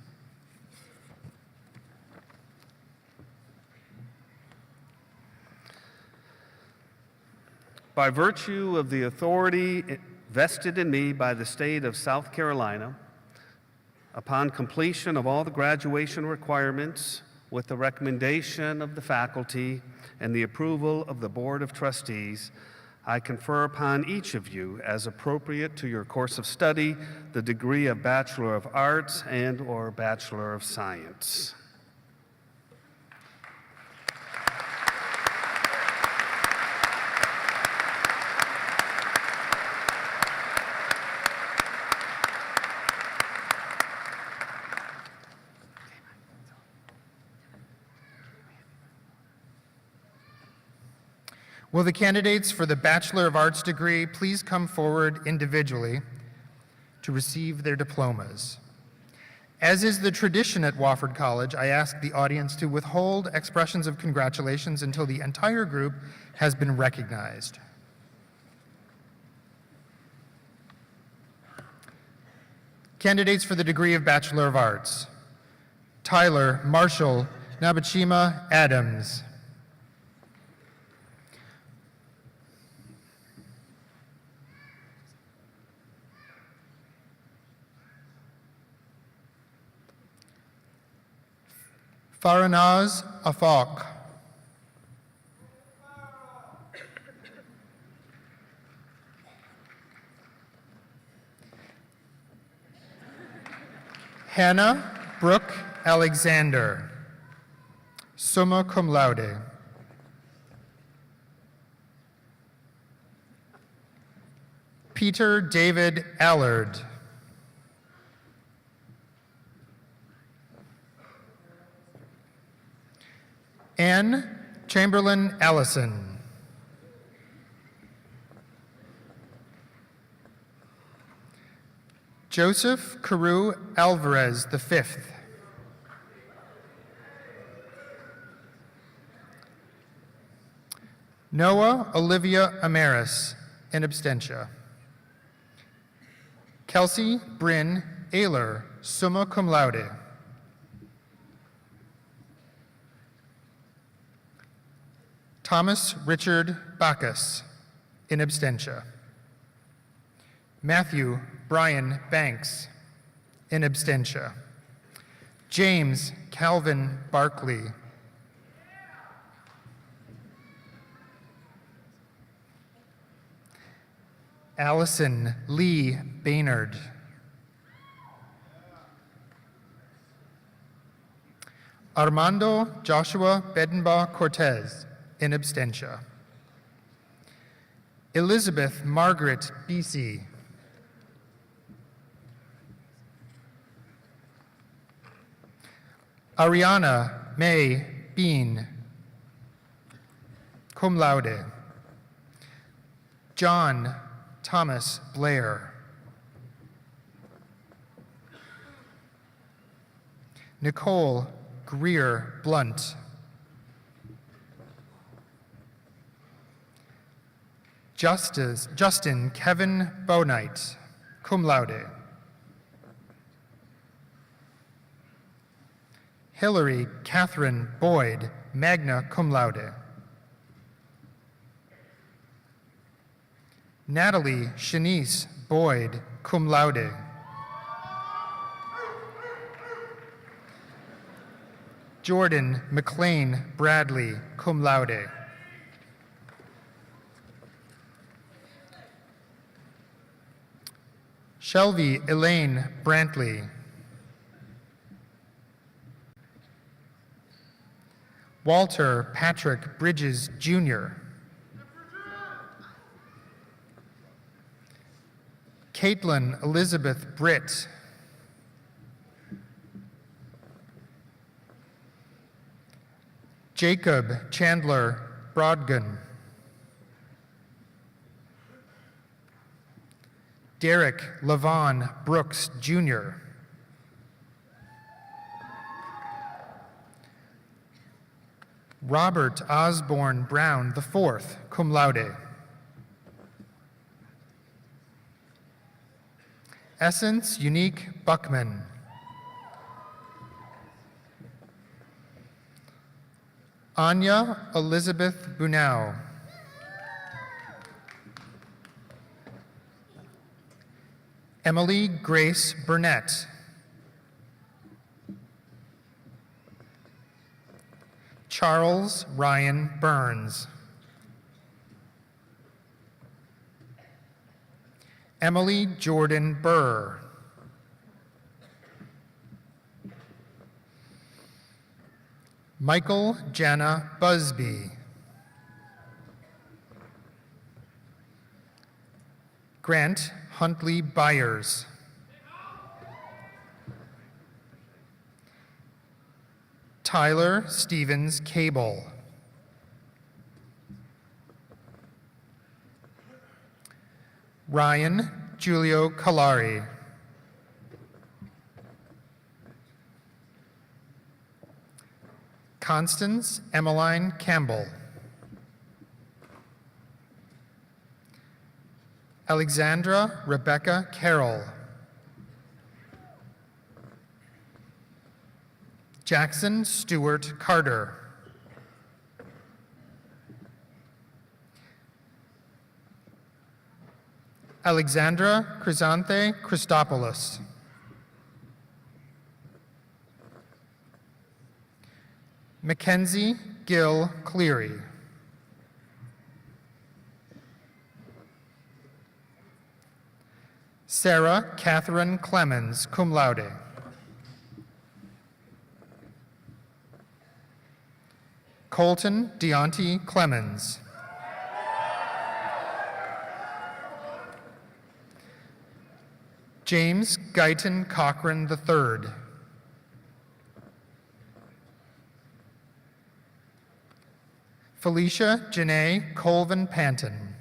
By virtue of the authority vested in me by the state of South Carolina, upon completion of all the graduation requirements, with the recommendation of the faculty and the approval of the Board of Trustees, I confer upon each of you, as appropriate to your course of study, the degree of Bachelor of Arts and/or Bachelor of Science. Will the candidates for the Bachelor of Arts degree please come forward individually to receive their diplomas? As is the tradition at Wofford College, I ask the audience to withhold expressions of congratulations until the entire group has been recognized. Candidates for the degree of Bachelor of Arts: Tyler Marshall Nabachima Adams. Faranaz Afaq. Hannah Brooke Alexander, summa cum laude. Peter David Allard. Anne Chamberlain Allison. Joseph Carew Alvarez V. Noah Olivia Amaris, in absentia. Kelsey Bryn Ayler, summa cum laude. Thomas Richard Bacchus, in absentia. Matthew Brian Banks, in absentia. James Calvin Barkley. Allison Lee Baynard. Armando Joshua Bedenbaugh Cortez, in absentia. Elizabeth Margaret Beasy. Ariana May Bean, cum laude. John Thomas Blair. Nicole Greer Blunt. Justin Kevin Bonight, cum laude. Hillary Catherine Boyd, magna cum laude. Natalie Shanice Boyd, cum laude. Jordan McLean Bradley, cum laude. Shelby Elaine Brantley. Walter Patrick Bridges, Jr. Caitlin Elizabeth Britt. Jacob Chandler Brodgan. Derek Levon Brooks, Jr. Robert Osborne Brown IV, cum laude. Essence Unique Buckman. Anya Elizabeth Bunau. Emily Grace Burnett. Charles Ryan Burns. Emily Jordan Burr. Michael Jana Busby. Grant Huntley Byers. Tyler Stevens Cable. Ryan Giulio Calari. Constance Emmeline Campbell. Alexandra Rebecca Carroll. Jackson Stewart Carter. Alexandra Chrysanthe Christopoulos. Mackenzie Gill Cleary. Sarah Catherine Clemens, cum laude. Colton Deonte Clemens. James Guyton Cochran III. Felicia Janae Colvin Panton.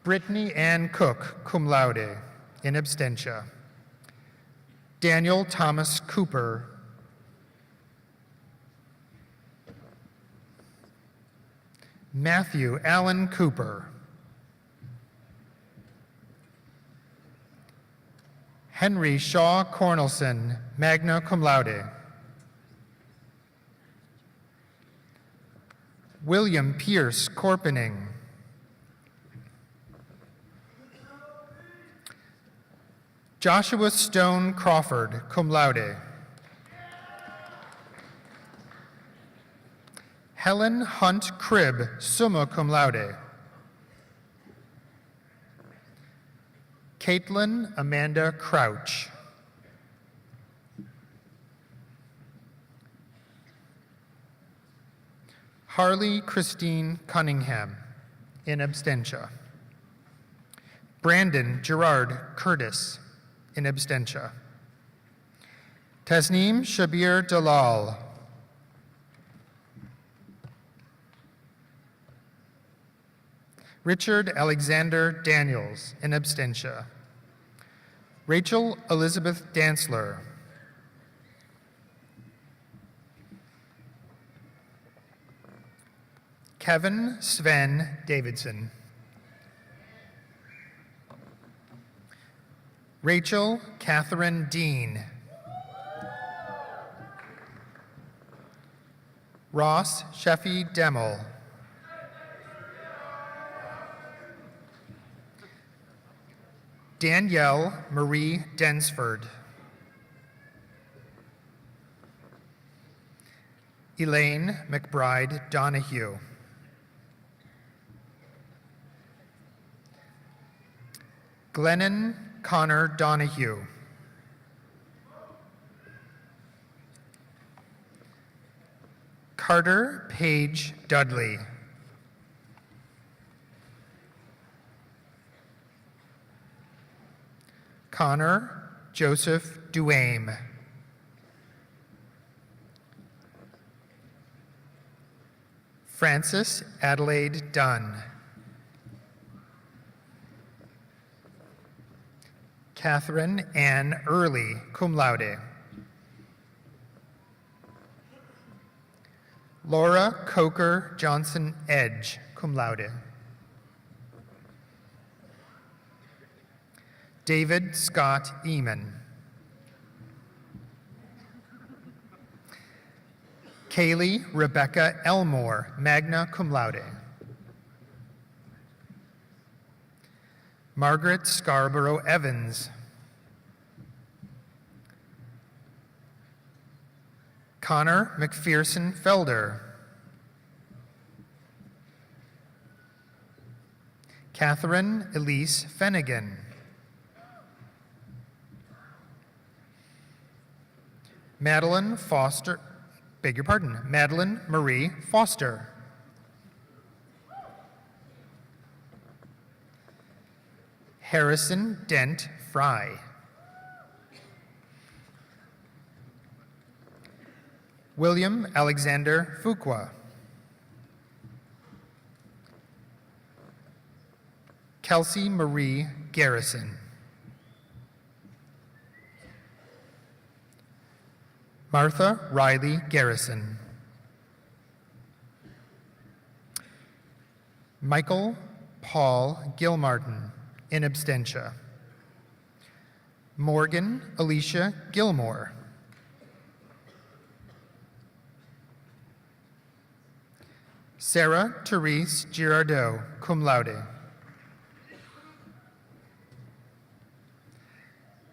Brittany Ann Cook, cum laude, in absentia. Daniel Thomas Cooper. Matthew Allen Cooper. Henry Shaw Cornelson, magna cum laude. William Pierce Corpening. Joshua Stone Crawford, cum laude. Helen Hunt Cribb, summa cum laude. Caitlin Amanda Crouch. Harley Christine Cunningham, in absentia. Brandon Gerard Curtis, in absentia. Tasneem Shabir Dalal. Richard Alexander Daniels, in absentia. Rachel Elizabeth Dantzler. Kevin Sven Davidson. Rachel Catherine Dean. Ross Sheffy Demmel. Danielle Marie Densford. Elaine McBride Donahue. Glennon Connor Donahue. Carter Page Dudley. Connor Joseph Duame. Frances Adelaide Dunn. Catherine Ann Early, cum laude. Laura Coker Johnson Edge, cum laude. David Scott Eman. Kaylee Rebecca Elmore, magna cum laude. Margaret Scarborough Evans. Connor McPherson Felder. Catherine Elise Finnegan. Madeline Marie Foster. Harrison Dent Fry. William Alexander Fuqua. Kelsey Marie Garrison. Martha Riley Garrison. Michael Paul Gilmartin, in absentia. Morgan Alicia Gilmore. Sarah Therese Girardeau, cum laude.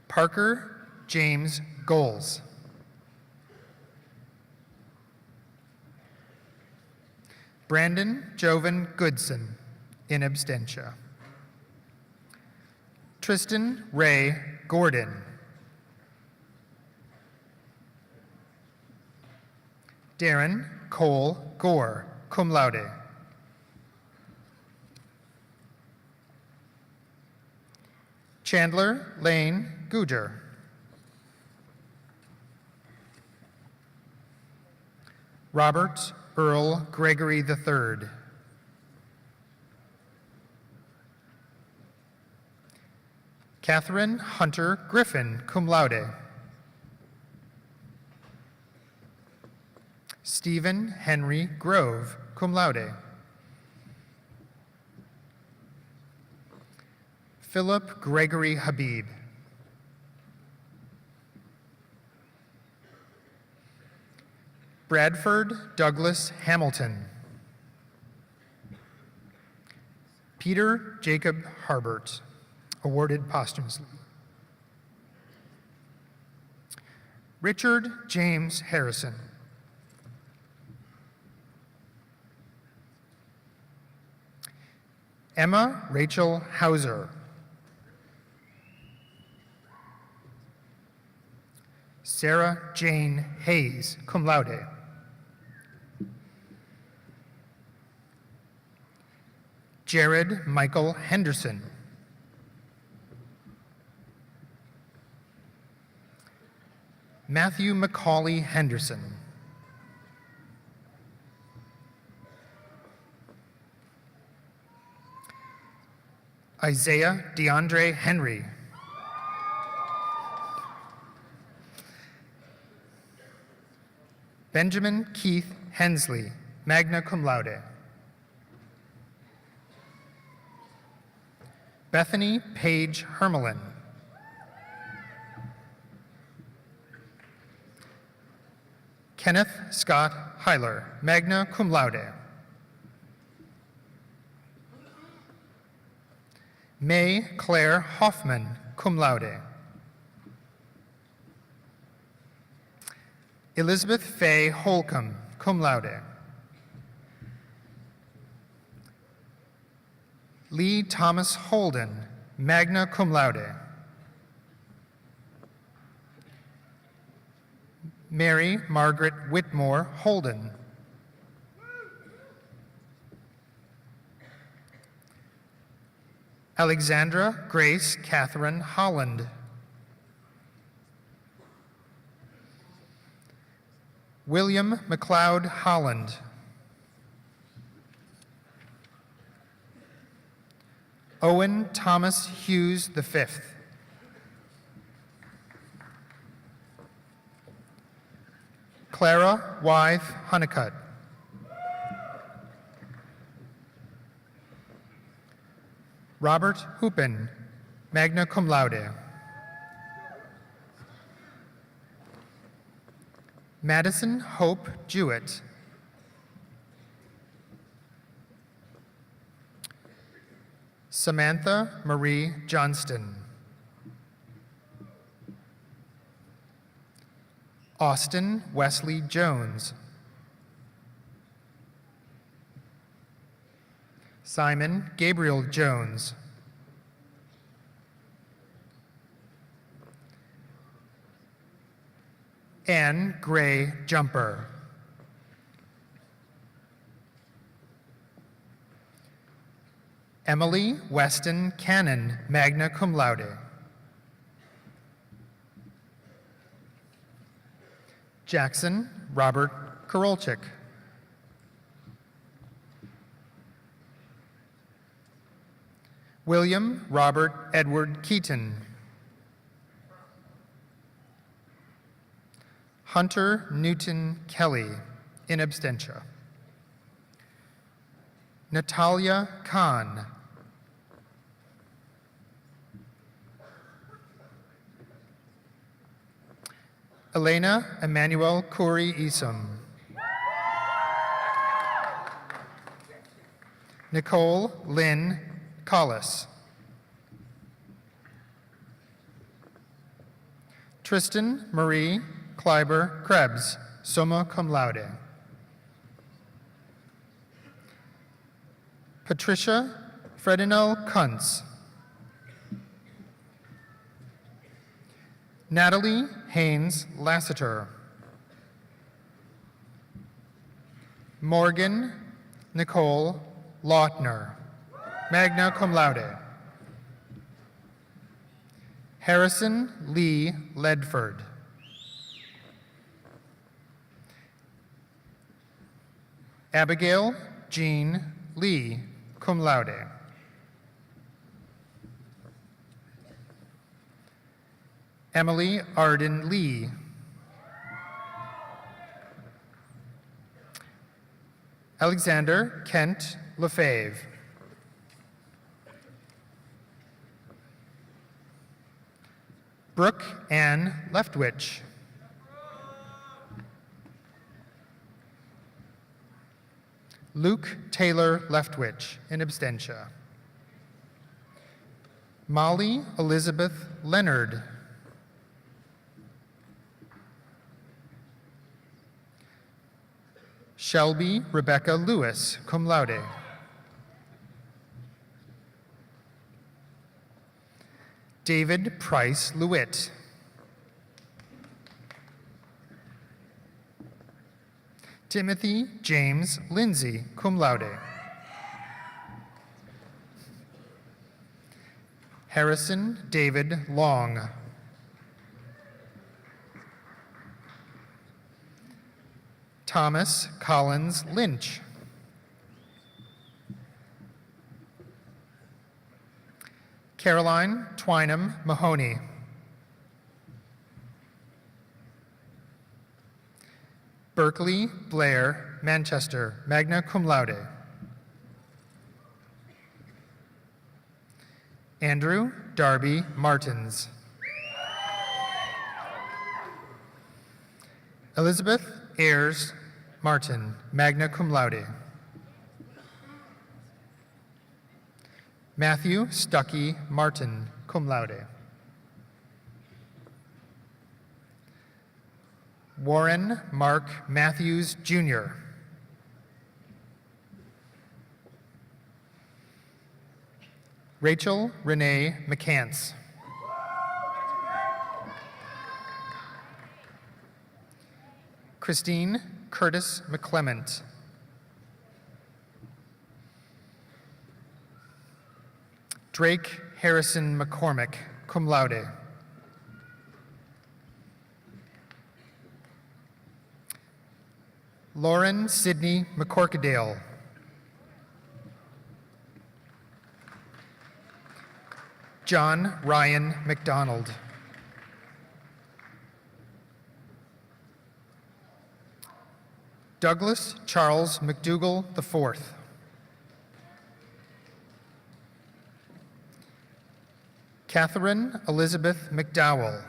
Parker James Goals. Brandon Jovan Goodson, in absentia. Tristan Ray Gordon. Darren Cole Gore, cum laude. Chandler Lane Guder. Robert Earl Gregory III. Catherine Hunter Griffin, cum laude. Stephen Henry Grove, cum laude. Philip Gregory Habib. Bradford Douglas Hamilton. Peter Jacob Harbert, awarded posthumously. Richard James Harrison. Emma Rachel Hauser. Sarah Jane Hayes, cum laude. Jared Michael Henderson. Matthew Macaulay Henderson. Isaiah DeAndre Henry. Benjamin Keith Hensley, magna cum laude. Bethany Paige Hermelin. Kenneth Scott Heiler, magna cum laude. May Claire Hoffman, cum laude. Elizabeth Faye Holcomb, cum laude. Lee Thomas Holden, magna cum laude. Mary Margaret Whitmore Holden. Alexandra Grace Catherine Holland. William McLeod Holland. Owen Thomas Hughes V. Clara Wythe Honeycutt. Robert Hoopen, magna cum laude. Madison Hope Jewett. Samantha Marie Johnston. Austin Wesley Jones. Simon Gabriel Jones. Anne Gray Jumper. Emily Weston Cannon, magna cum laude. Jackson Robert Korolchik. William Robert Edward Keaton. Hunter Newton Kelly, in absentia. Natalia Khan. Elena Emmanuel Khoury Isom. Nicole Lynn Collis. Tristan Marie Kleiber Krebs, summa cum laude. Patricia Fredinel Kuntz. Natalie Haynes Lassiter. Morgan Nicole Lautner, magna cum laude. Harrison Lee Ledford. Abigail Jean Lee, cum laude. Emily Arden Lee. Alexander Kent Lefebvre. Brooke Ann Leftwich. Luke Taylor Leftwich, in absentia. Molly Elizabeth Leonard. Shelby Rebecca Lewis, cum laude. David Price Lewitt. Timothy James Lindsay, cum laude. Harrison David Long. Thomas Collins Lynch. Caroline Twynham Mahoney. Berkeley Blair Manchester, magna cum laude. Andrew Darby Martins. Elizabeth Ayers Martin, magna cum laude. Matthew Stuckey Martin, cum laude. Warren Mark Matthews, Jr. Rachel Renee McCants. Christine Curtis McClement. Drake Harrison McCormick, cum laude. Lauren Sidney McCorkadale. John Ryan McDonald. Douglas Charles McDougall IV. Catherine Elizabeth McDowell.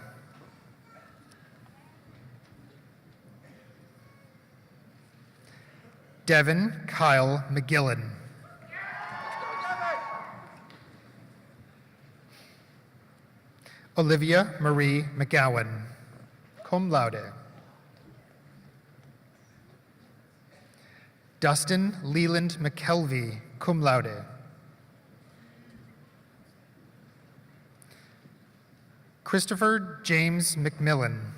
Devin Kyle McGillen. Olivia Marie McGowan, cum laude. Dustin Leland McKelvey, cum laude. Christopher James McMillan.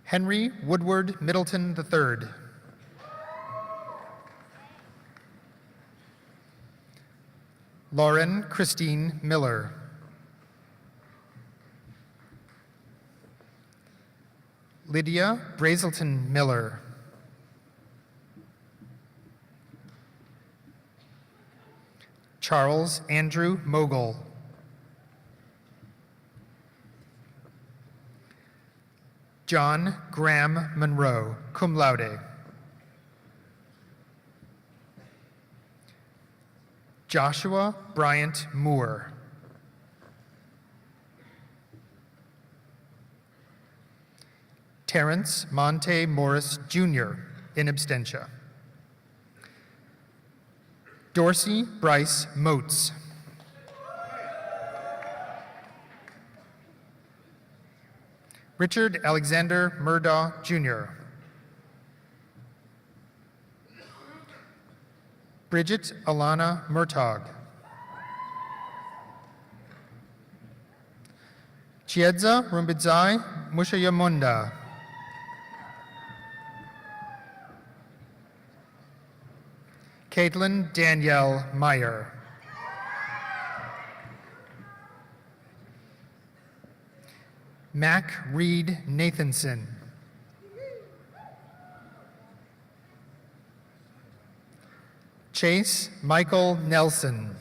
Henry Woodward Middleton III. Lauren Christine Miller. Lydia Brazelton Miller. Charles Andrew Mogul. John Graham Monroe, cum laude. Joshua Bryant Moore. Terrence Monte Morris, Jr., in absentia. Dorsey Bryce Moats. Richard Alexander Murdaugh, Jr. Bridget Alana Murtaugh. Chiedza Rumbidzai Mushayamunda. Caitlin Danielle Meyer. Mac Reed Nathanson. Chase Michael Nelson.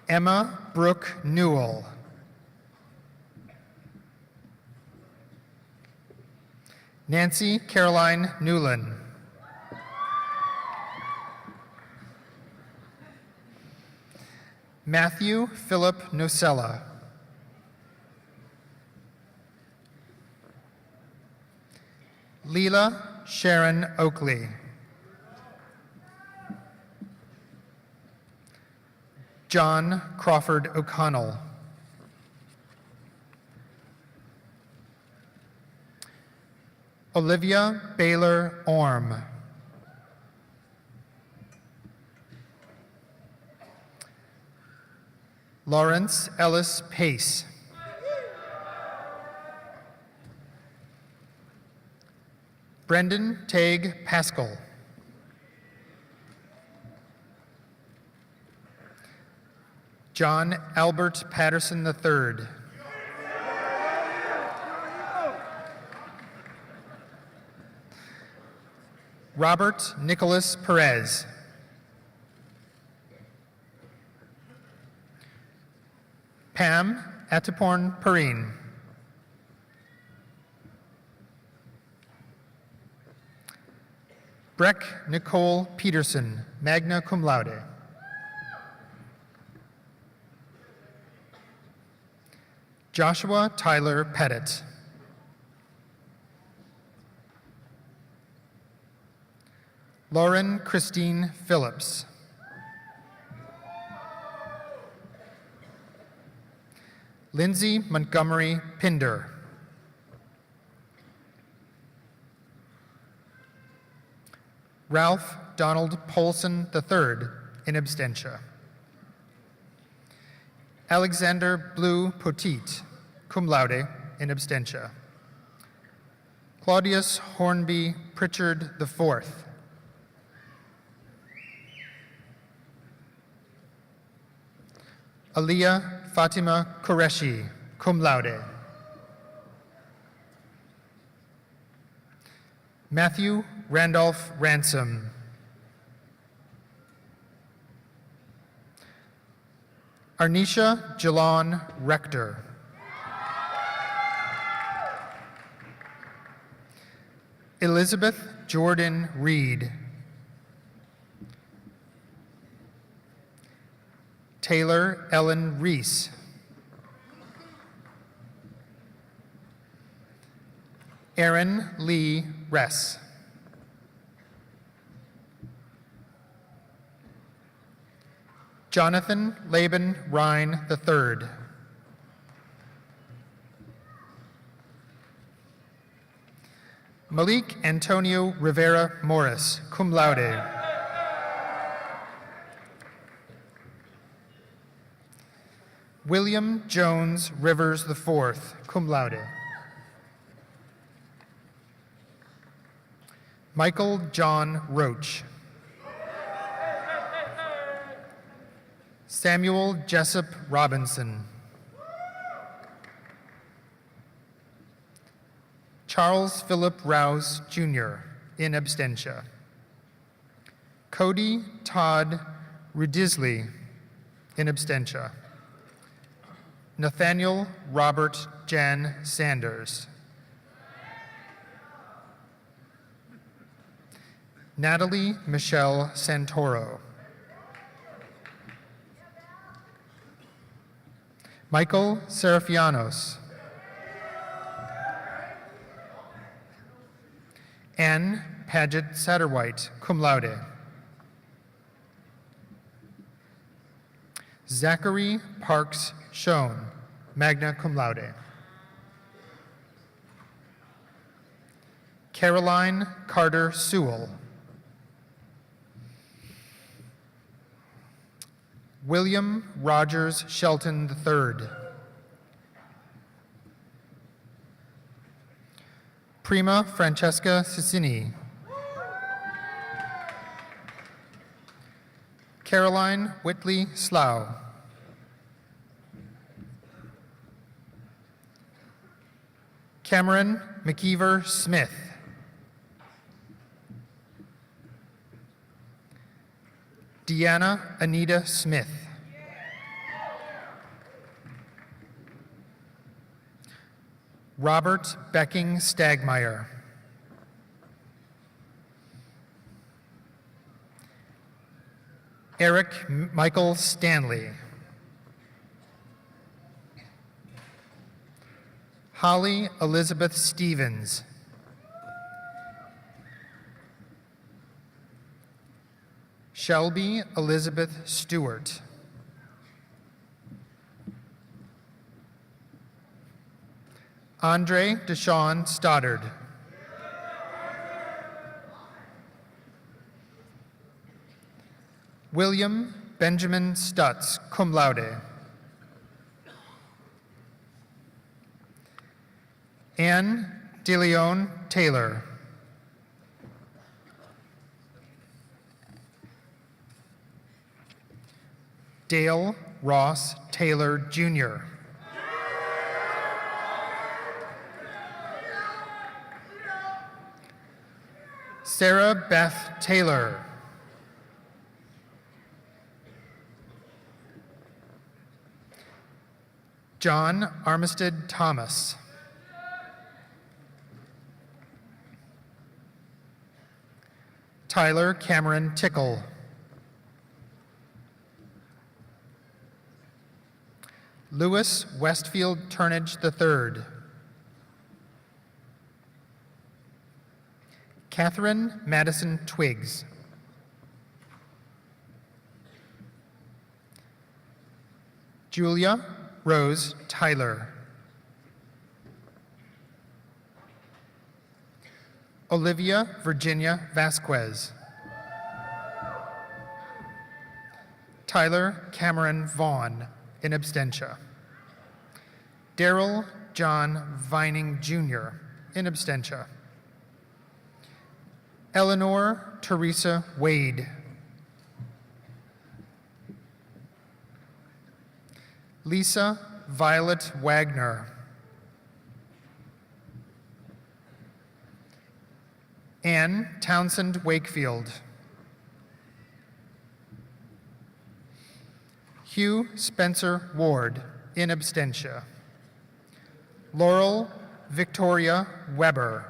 Emma Brooke Newell. Nancy Caroline Newland. Matthew Philip Nocella. Leela Sharon Oakley. John Crawford O'Connell. Olivia Baylor Orm. Lawrence Ellis Pace. Brendan Tague Pascal. John Albert Patterson III. Robert Nicholas Perez. Pam Ataporn Perrine. Breck Nicole Peterson, magna cum laude. Joshua Tyler Pettit. Lauren Christine Phillips. Lindsay Montgomery Pinder. Ralph Donald Polson III, in absentia. Alexander Blue Poteet, cum laude, in absentia. Claudius Hornby Pritchard IV. Aliyah Fatima Qureshi, cum laude. Matthew Randolph Ransom. Arnisha Jalon Rector. Elizabeth Jordan Reed. Taylor Ellen Reese. Aaron Lee Ress. Jonathan Laban Rhine III. Malik Antonio Rivera Morris, cum laude. William Jones Rivers IV, cum laude. Michael John Roach. Samuel Jessup Robinson. Charles Philip Rouse, Jr., in absentia. Cody Todd Rudisley, in absentia. Nathaniel Robert Jan Sanders. Natalie Michelle Santoro. Michael Serafianos. Anne Paget Satterwhite, cum laude. Zachary Parks Schoen, magna cum laude. Caroline Carter Sewell. William Rogers Shelton III. Prima Francesca Cicini. Caroline Whitley Slough. Cameron McKeever Smith. Deanna Anita Smith. Robert Becking Stagmeyer. Eric Michael Stanley. Holly Elizabeth Stevens. Shelby Elizabeth Stewart. Andre Deshawn Stoddard. William Benjamin Stutz, cum laude. Anne DeLeon Taylor. Dale Ross Taylor, Jr. Sarah Beth Taylor. John Armistead Thomas. Tyler Cameron Tickle. Lewis Westfield Turnage III. Catherine Madison Twiggs. Julia Rose Tyler. Olivia Virginia Vasquez. Tyler Cameron Vaughn, in absentia. Daryl John Vining, Jr., in absentia. Eleanor Teresa Wade. Lisa Violet Wagner. Anne Townsend Wakefield. Hugh Spencer Ward, in absentia. Laurel Victoria Weber.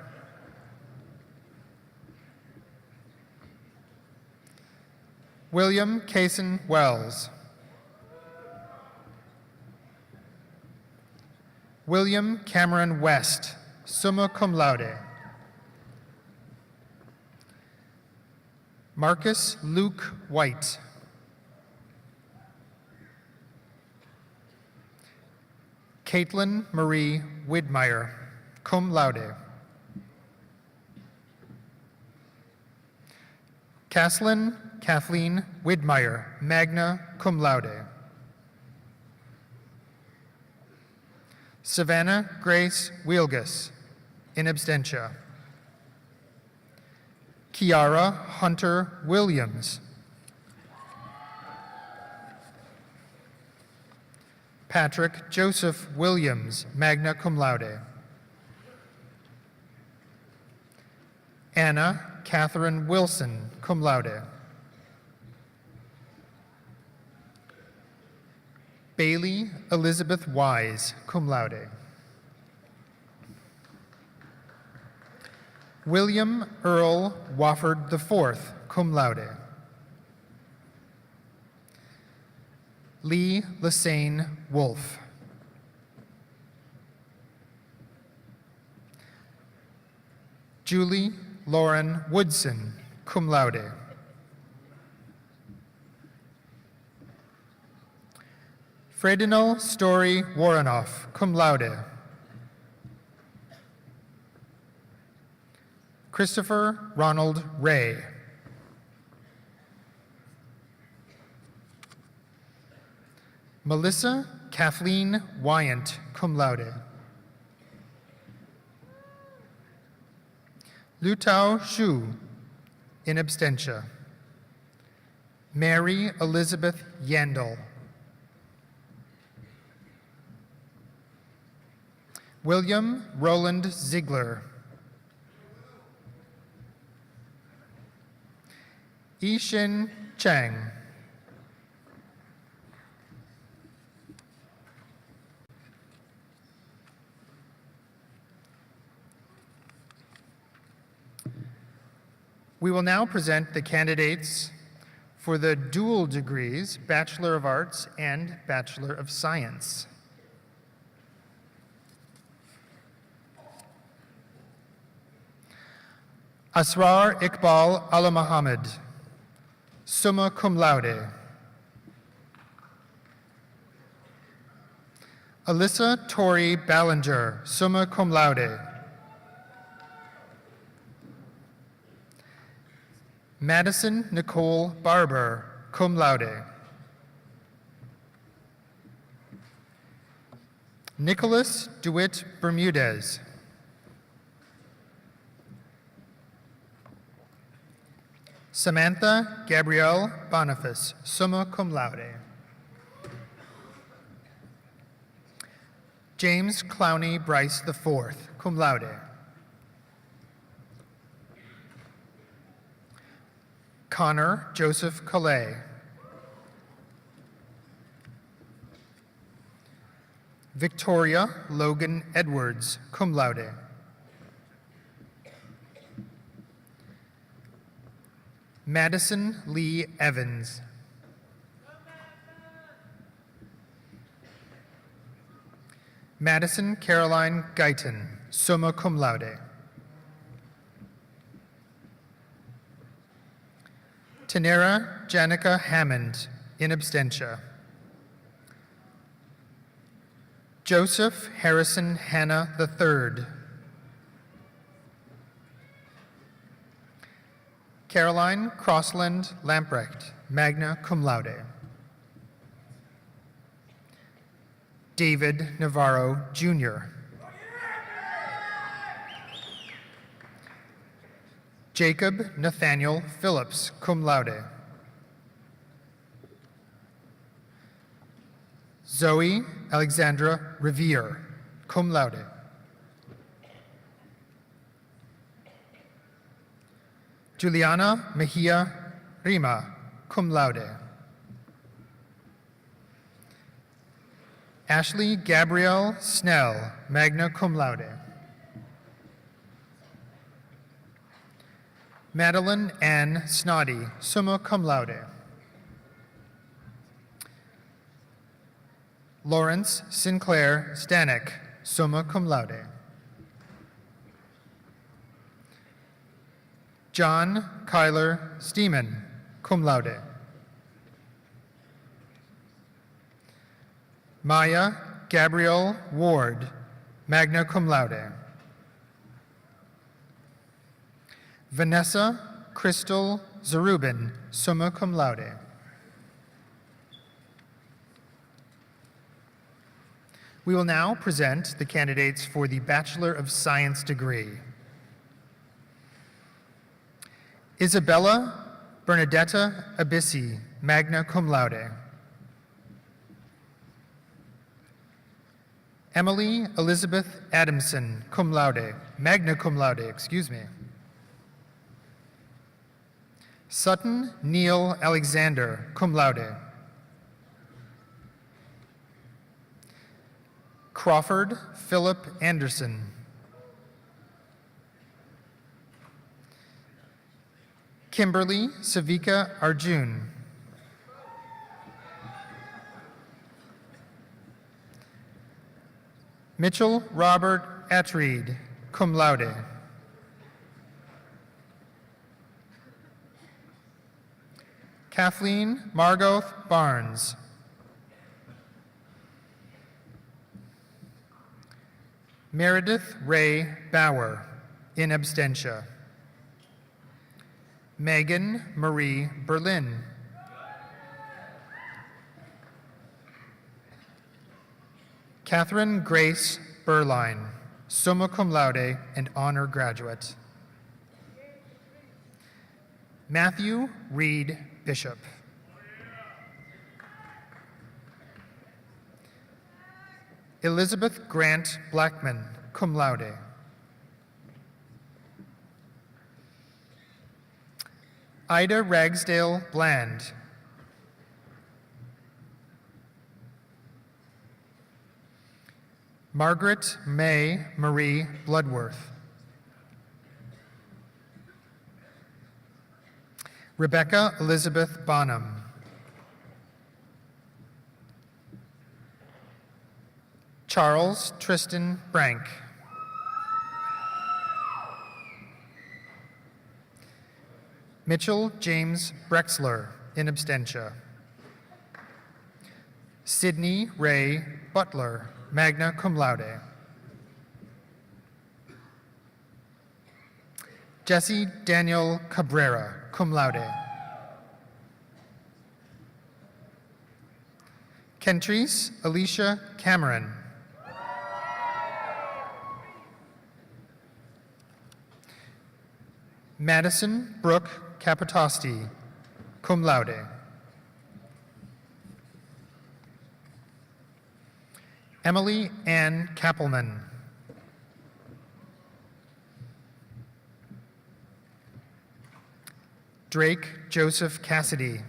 William Cason Wells. William Cameron West, summa cum laude. Marcus Luke White. Caitlin Marie Widmeyer, cum laude. Caslin Kathleen Widmeyer, magna cum laude. Savannah Grace Wielgus, in absentia. Kiara Hunter Williams. Patrick Joseph Williams, magna cum laude. Anna Catherine Wilson, cum laude. Bailey Elizabeth Wise, cum laude. William Earl Wofford IV, cum laude. Lee Lassane Wolf. Julie Lauren Woodson, cum laude. Fredinal Story Warrenoff, cum laude. Christopher Ronald Ray. Melissa Kathleen Wyant, cum laude. Lutao Shu, in absentia. Mary Elizabeth Yandel. William Roland Ziegler. Yishin Chang. We will now present the candidates for the dual degrees, Bachelor of Arts and Bachelor of Science. Asrar Iqbal Ala Muhammad, summa cum laude. Alyssa Tori Ballinger, summa cum laude. Madison Nicole Barber, cum laude. Nicholas DeWitt Bermudez. Samantha Gabrielle Boniface, summa cum laude. James Clowney Bryce IV, cum laude. Connor Joseph Calais. Victoria Logan Edwards, cum laude. Madison Lee Evans. Madison Caroline Guyton, summa cum laude. Tanera Janica Hammond, in absentia. Joseph Harrison Hanna III. Caroline Crossland Lamprecht, magna cum laude. David Navarro, Jr. Jacob Nathaniel Phillips, cum laude. Zoe Alexandra Revere, cum laude. Juliana Mejia Rima, cum laude. Ashley Gabrielle Snell, magna cum laude. Madeline Ann Snoddy, summa cum laude. Lawrence Sinclair Stanek, summa cum laude. John Kyler Steeman, cum laude. Maya Gabrielle Ward, magna cum laude. Vanessa Crystal Zarubin, summa cum laude. We will now present the candidates for the Bachelor of Science degree. Isabella Bernadetta Abissi, magna cum laude. Emily Elizabeth Adamson, cum laude, magna cum laude, excuse me. Sutton Neil Alexander, cum laude. Crawford Philip Anderson. Kimberly Savika Arjun. Mitchell Robert Atreed, cum laude. Kathleen Margot Barnes. Meredith Ray Bauer, in absentia. Megan Marie Berlin. Catherine Grace Berline, summa cum laude and honor graduate. Matthew Reed Bishop. Elizabeth Grant Blackman, cum laude. Ida Ragsdale Bland. Margaret May Marie Bloodworth. Rebecca Elizabeth Bonham. Charles Tristan Brank. Mitchell James Brexler, in absentia. Sydney Ray Butler, magna cum laude. Jesse Daniel Cabrera, cum laude. Kentrice Alicia Cameron. Madison Brooke Capitosti, cum laude. Emily Ann Kappelman. Drake Joseph Cassidy.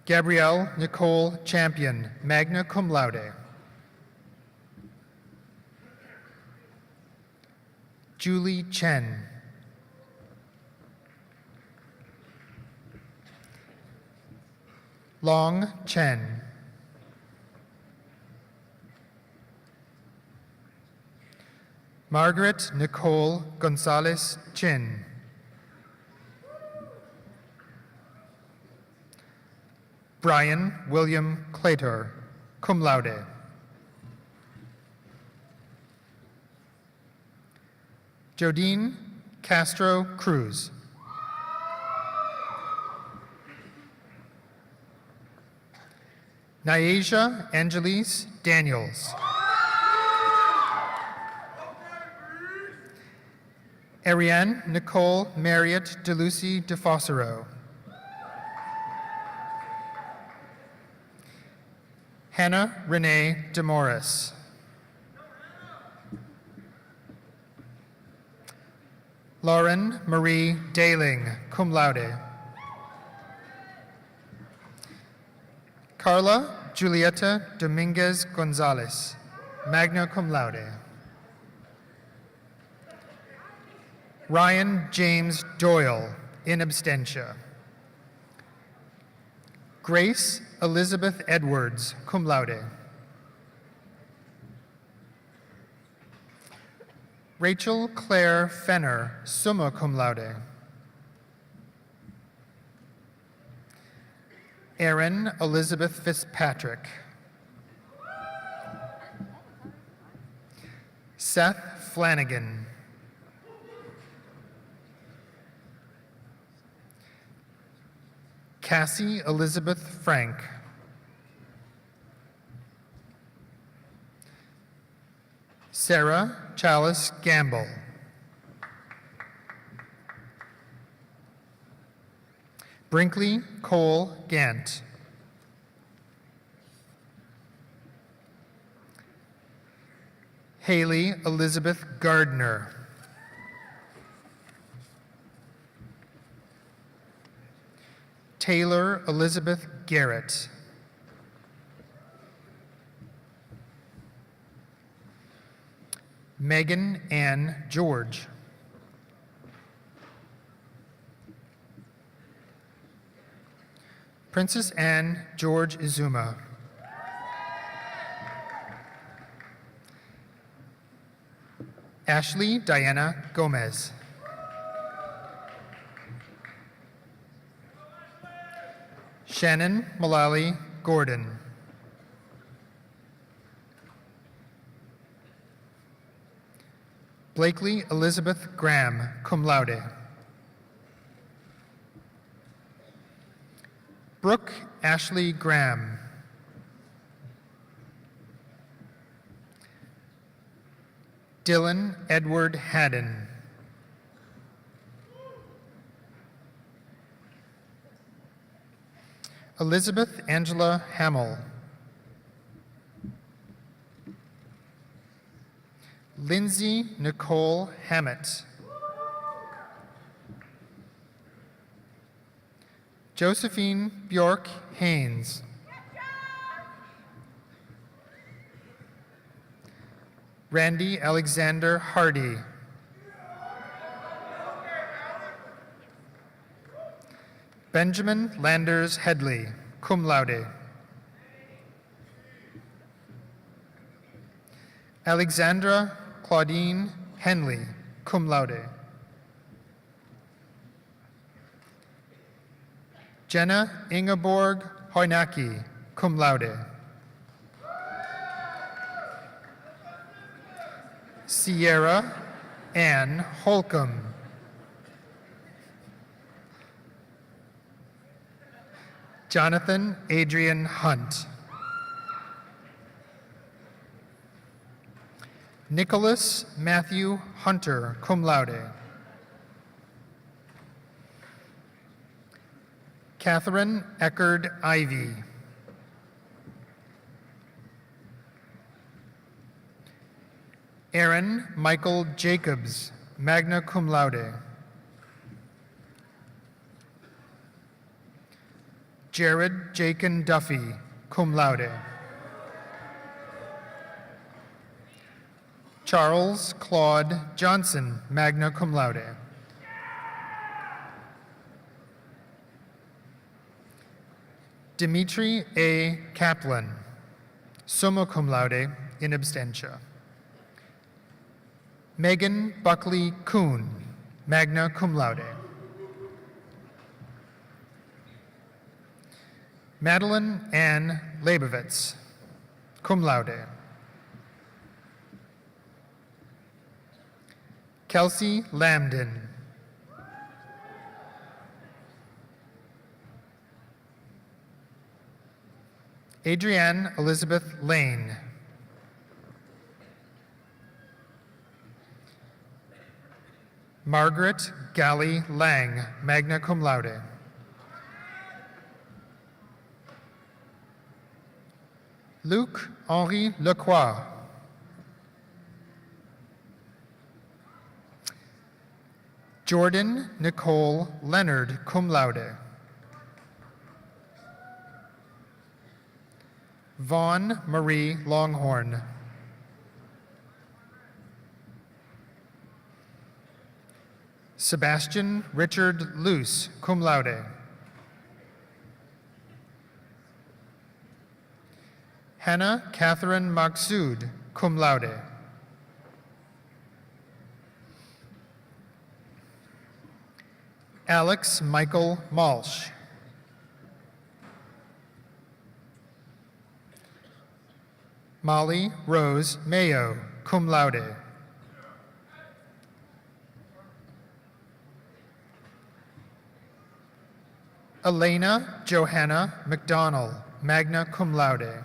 Gabrielle Nicole Champion, magna cum laude. Julie Chen. Long Chen. Margaret Nicole Gonzalez Chin. Brian William Claytor, cum laude. Jodine Castro Cruz. Nyasia Angelise Daniels. Ariane Nicole Marriott DeLucy DeFossero. Hannah Renee DeMorris. Lauren Marie Daling, cum laude. Carla Julieta Dominguez Gonzalez, magna cum laude. Ryan James Doyle, in absentia. Grace Elizabeth Edwards, cum laude. Rachel Claire Fenner, summa cum laude. Erin Elizabeth Fitzpatrick. Seth Flanagan. Cassie Elizabeth Frank. Sarah Chalice Gamble. Brinkley Cole Gant. Haley Elizabeth Gardner. Taylor Elizabeth Garrett. Megan Ann George. Princess Anne George Izuma. Ashley Diana Gomez. Shannon Malali Gordon. Blakely Elizabeth Graham, cum laude. Brooke Ashley Graham. Dylan Edward Haddon. Elizabeth Angela Hamill. Lindsay Nicole Hammett. Josephine Bjork Haynes. Randy Alexander Hardy. Benjamin Landers Headley, cum laude. Alexandra Claudine Henley, cum laude. Jenna Ingeborg Hoynacki, cum laude. Sierra Ann Holcomb. Jonathan Adrian Hunt. Nicholas Matthew Hunter, cum laude. Catherine Eckerd Ivy. Aaron Michael Jacobs, magna cum laude. Jared Jakin Duffy, cum laude. Charles Claude Johnson, magna cum laude. Dimitri A. Kaplan, summa cum laude, in absentia. Megan Buckley Kuhn, magna cum laude. Madeline Ann Leibovitz, cum laude. Kelsey Lambden. Adrienne Elizabeth Lane. Margaret Gally Lang, magna cum laude. Luc Henri Lacroix. Jordan Nicole Leonard, cum laude. Vaughn Marie Longhorn. Sebastian Richard Luce, cum laude. Hannah Catherine Maksud, cum laude. Alex Michael Malsh. Molly Rose Mayo, cum laude. Elena Johanna McDonnell, magna cum laude.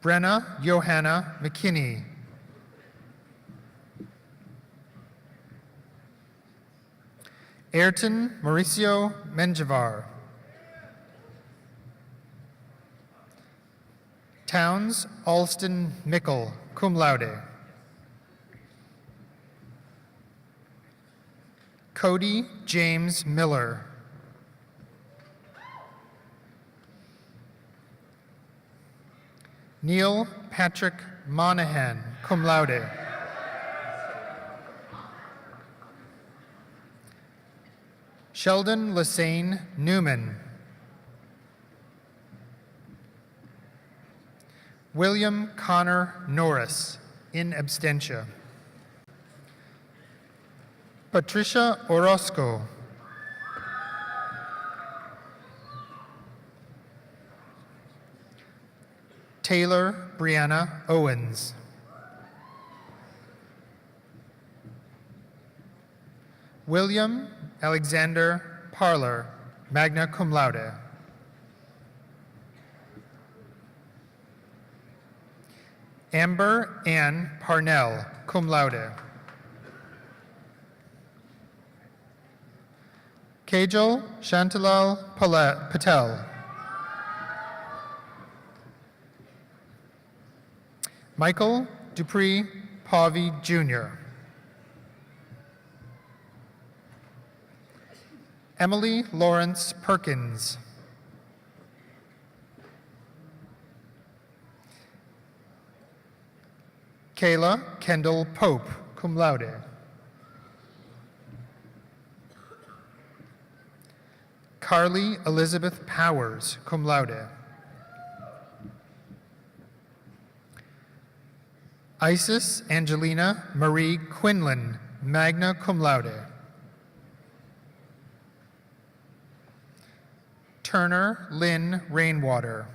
Brenna Johanna McKinney. Ayrton Mauricio Menjivar. Towns Alston Mickle, cum laude. Cody James Miller. Neil Patrick Monahan, cum laude. Sheldon Lassane Newman. William Connor Norris, in absentia. Patricia Orozco. Taylor Brianna Owens. William Alexander Parler, magna cum laude. Amber Ann Parnell, cum laude. Kajal Shantilal Patel. Michael Dupree Pavi Jr. Emily Lawrence Perkins. Kayla Kendall Pope, cum laude. Carly Elizabeth Powers, cum laude. Isis Angelina Marie Quinlan, magna cum laude. Turner Lynn Rainwater,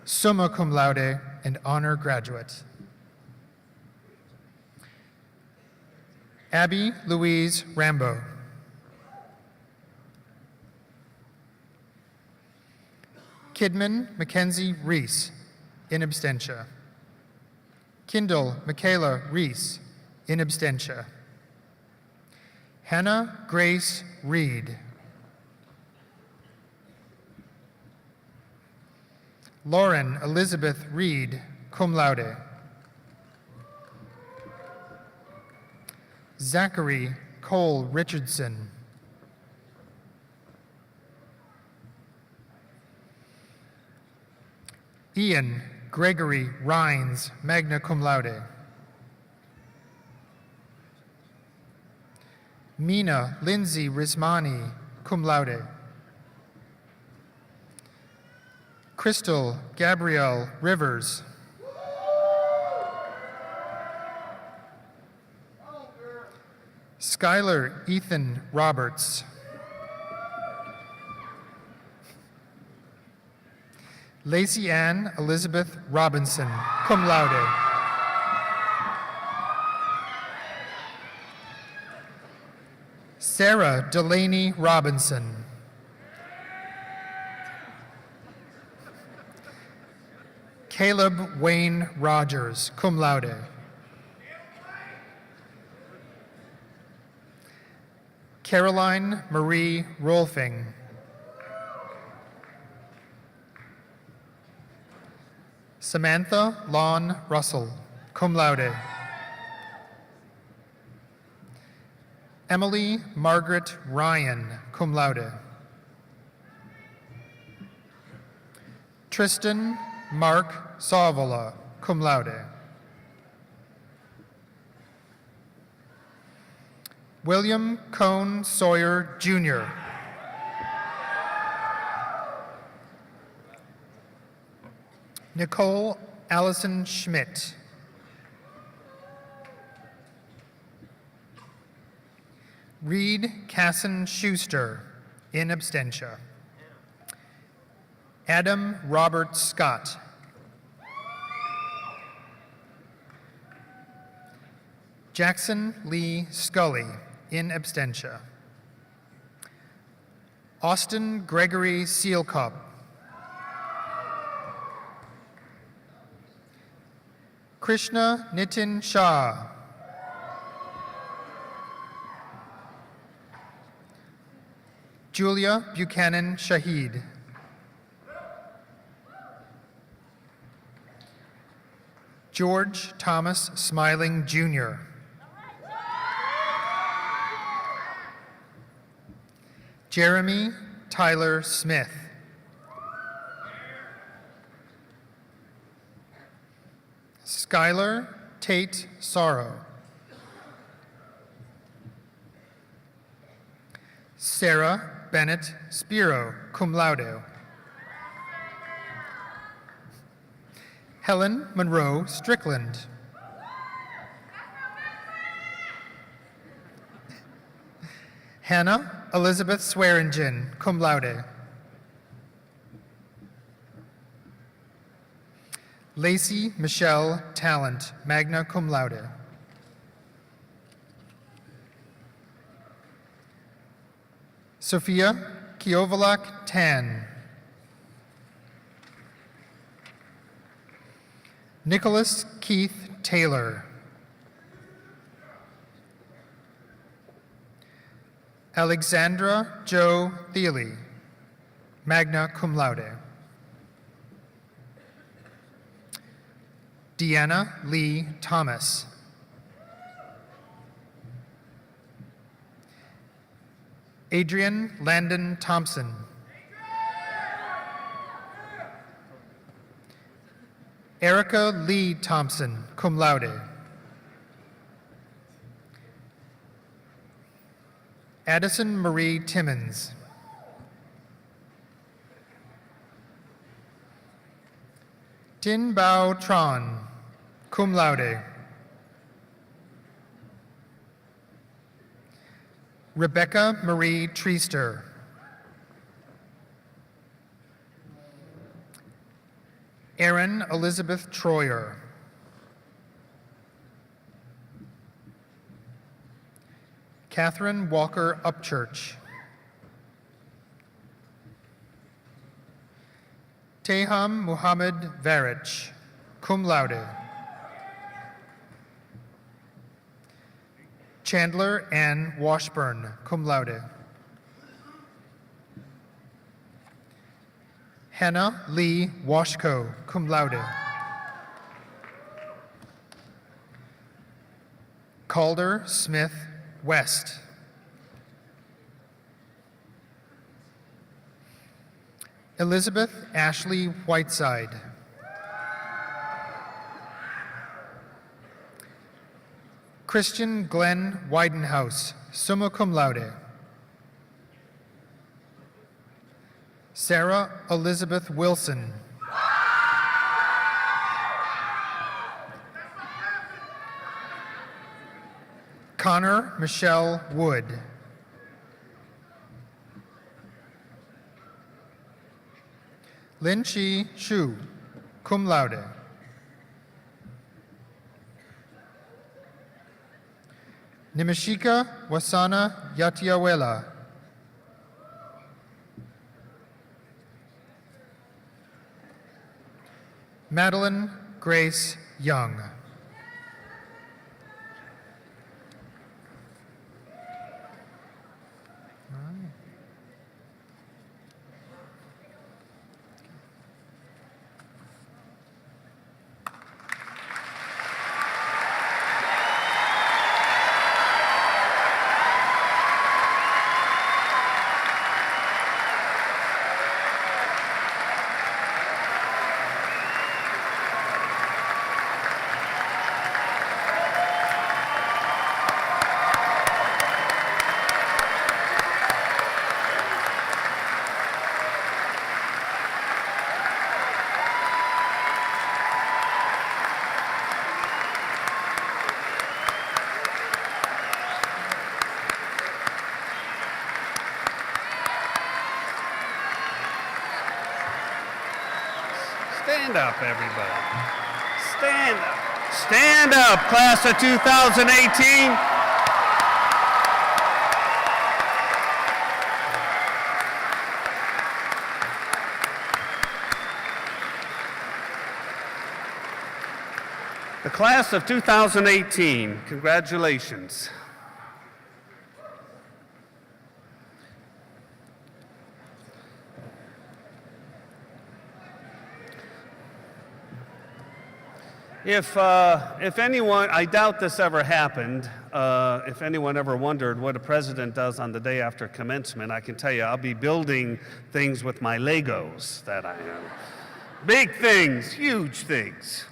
summa cum laude and honor graduate. Abby Louise Rambo. Kidman Mackenzie Reese, in absentia. Kindle Michaela Reese, in absentia. Hannah Grace Reed. Lauren Elizabeth Reed, cum laude. Zachary Cole Richardson. Ian Gregory Rhines, magna cum laude. Mina Lindsay Rismani, cum laude. Crystal Gabrielle Rivers. Skylar Ethan Roberts. Lacey Ann Elizabeth Robinson, cum laude. Sarah Delaney Robinson. Caleb Wayne Rogers, cum laude. Caroline Marie Rolfing. Samantha Lon Russell, cum laude. Emily Margaret Ryan, cum laude. Tristan Mark Savola, cum laude. William Cone Sawyer, Jr. Nicole Allison Schmidt. Reed Casson Schuster, in absentia. Adam Robert Scott. Jackson Lee Scully, in absentia. Austin Gregory Sealcup. Krishna Nitin Shah. Julia Buchanan Shahid. George Thomas Smiling, Jr. Jeremy Tyler Smith. Skylar Tate Sorrow. Sarah Bennett Spiro, cum laude. Helen Monroe Strickland. Hannah Elizabeth Swearingen, cum laude. Lacey Michelle Talent, magna cum laude. Sophia Kiovalak Tan. Nicholas Keith Taylor. Alexandra Jo Thiele, magna cum laude. Deanna Lee Thomas. Adrian Landon Thompson. Erica Lee Thompson, cum laude. Addison Marie Timmons. Tin Bao Tron, cum laude. Rebecca Marie Treaster. Erin Elizabeth Troyer. Catherine Walker Upchurch. Teham Muhammad Varich, cum laude. Chandler Ann Washburn, cum laude. Hannah Lee Washko, cum laude. Calder Smith West. Elizabeth Ashley Whiteside. Christian Glenn Weidenhouse, summa cum laude. Sarah Elizabeth Wilson. Connor Michelle Wood. Lin Chi Shu, cum laude. Nimashika Wasana Yatiawela. Madeline Grace Young. Stand up, everybody. Stand up. Stand up, class of 2018. The class of 2018, congratulations. If anyone, I doubt this ever happened, if anyone ever wondered what a president does on the day after commencement, I can tell you I'll be building things with my Legos that I have. Big things, huge things.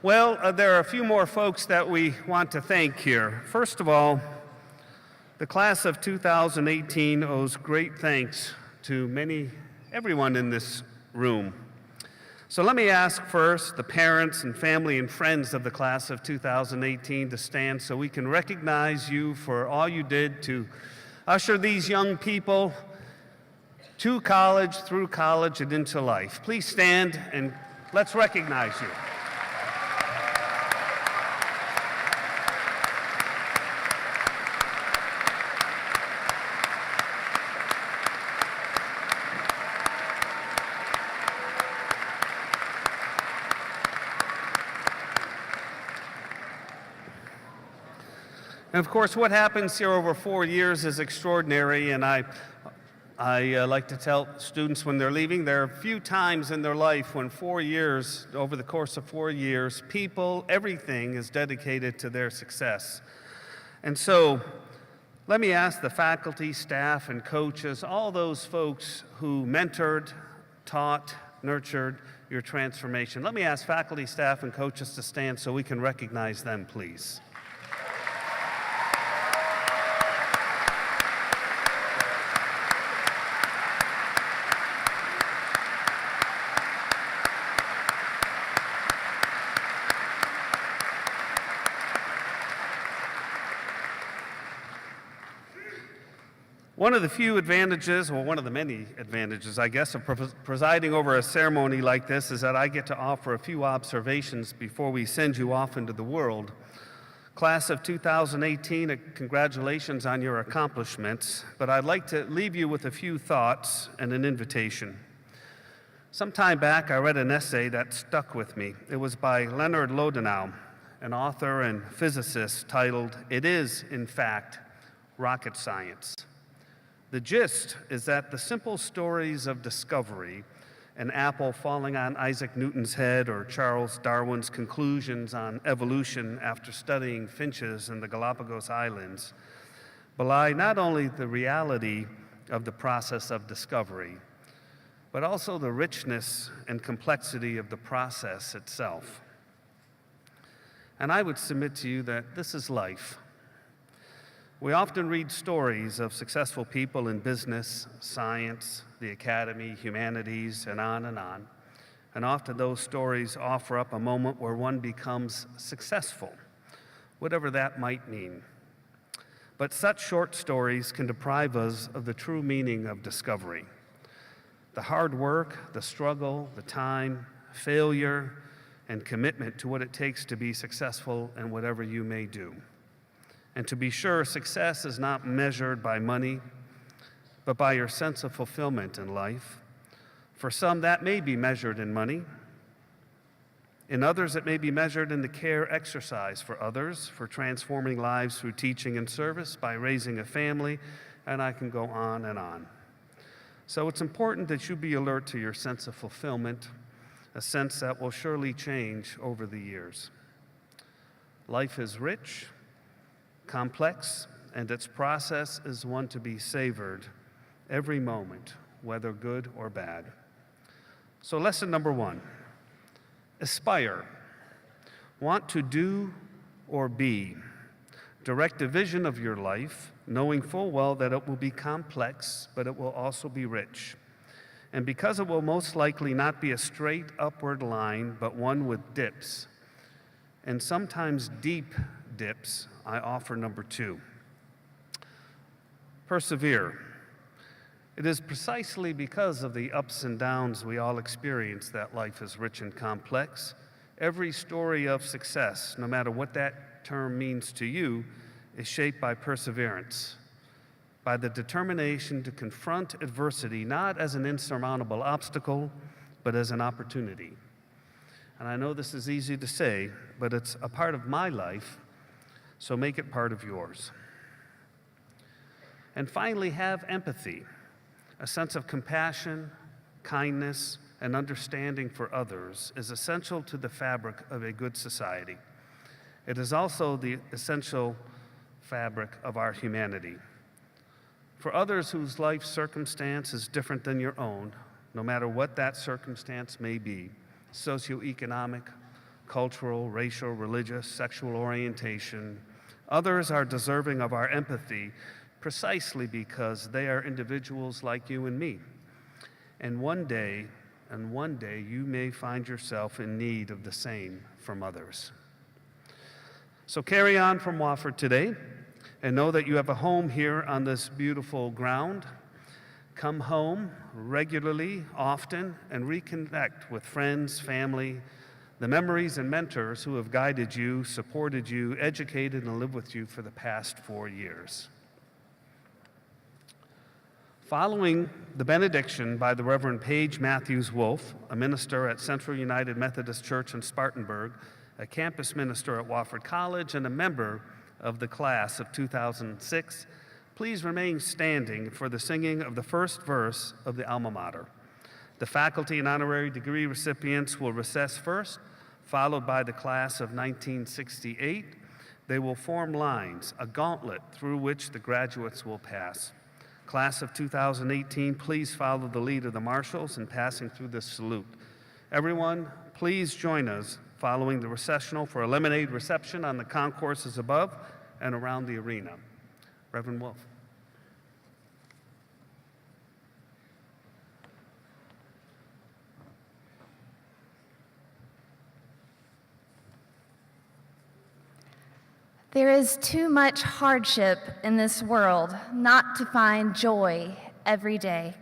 Well, there are a few more folks that we want to thank here. First of all, the class of 2018 owes great thanks to everyone in this room. So let me ask first the parents and family and friends of the class of 2018 to stand so we can recognize you for all you did to usher these young people to college, through college, and into life. Please stand and let's recognize you. And of course, what happens here over 4 years is extraordinary, and I like to tell students when they're leaving, there are few times in their life when 4 years, over the course of 4 years, people, everything is dedicated to their success. And so, let me ask the faculty, staff, and coaches, all those folks who mentored, taught, nurtured your transformation. Let me ask faculty, staff, and coaches to stand so we can recognize them, please. One of the few advantages, or one of the many advantages, I guess, of presiding over a ceremony like this is that I get to offer a few observations before we send you off into the world. Class of 2018, congratulations on your accomplishments, but I'd like to leave you with a few thoughts and an invitation. Some time back, I read an essay that stuck with me. It was by Leonard Lodinow, an author and physicist, titled, "It Is, in Fact, Rocket Science." The gist is that the simple stories of discovery, an apple falling on Isaac Newton's head or Charles Darwin's conclusions on evolution after studying finches in the Galapagos Islands, belie not only the reality of the process of discovery, but also the richness and complexity of the process itself. And I would submit to you that this is life. We often read stories of successful people in business, science, the academy, humanities, and on and on. And often those stories offer up a moment where one becomes successful, whatever that might mean. But such short stories can deprive us of the true meaning of discovery. The hard work, the struggle, the time, failure, and commitment to what it takes to be successful in whatever you may do. And to be sure, success is not measured by money, but by your sense of fulfillment in life. For some, that may be measured in money. In others, it may be measured in the care exercised for others, for transforming lives through teaching and service, by raising a family, and I can go on and on. So it's important that you be alert to your sense of fulfillment, a sense that will surely change over the years. Life is rich, complex, and its process is one to be savored every moment, whether good or bad. So lesson number one, aspire. Want to do or be. Direct a vision of your life, knowing full well that it will be complex, but it will also be rich. And because it will most likely not be a straight upward line, but one with dips, and sometimes deep dips, I offer number two. Persevere. It is precisely because of the ups and downs we all experience that life is rich and complex. Every story of success, no matter what that term means to you, is shaped by perseverance, by the determination to confront adversity not as an insurmountable obstacle, but as an opportunity. And I know this is easy to say, but it's a part of my life, so make it part of yours. And finally, have empathy, a sense of compassion, kindness, and understanding for others is essential to the fabric of a good society. It is also the essential fabric of our humanity. For others whose life circumstance is different than your own, no matter what that circumstance may be, socioeconomic, cultural, racial, religious, sexual orientation, others are deserving of our empathy precisely because they are individuals like you and me. And one day you may find yourself in need of the same from others. So carry on from Wofford today and know that you have a home here on this beautiful ground. Come home regularly, often, and reconnect with friends, family, the memories and mentors who have guided you, supported you, educated, and lived with you for the past 4 years. Following the benediction by the Reverend Paige Matthews Wolf, a minister at Central United Methodist Church in Spartanburg, a campus minister at Wofford College, and a member of the class of 2006, please remain standing for the singing of the first verse of the alma mater. The faculty and honorary degree recipients will recess first, followed by the class of 1968. They will form lines, a gauntlet through which the graduates will pass. Class of 2018, please follow the lead of the marshals in passing through this salute. Everyone, please join us following the recessional for a lemonade reception on the concourses above and around the arena. Reverend Wolf. There is too much hardship in this world not to find joy every day.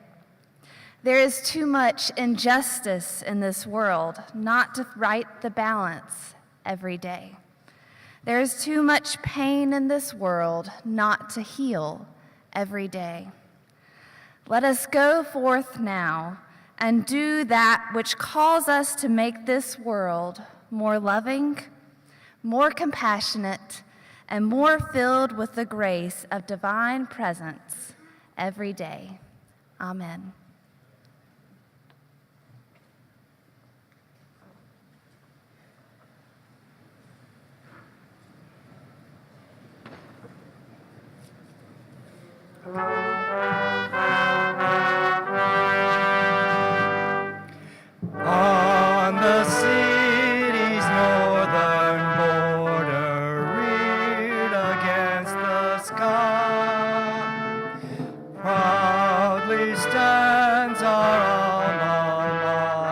There is too much injustice in this world not to right the balance every day. There is too much pain in this world not to heal every day. Let us go forth now and do that which calls us to make this world more loving, more compassionate, and more filled with the grace of divine presence every day. Amen. On the city's northern border, reared against the sky, proudly stands our alma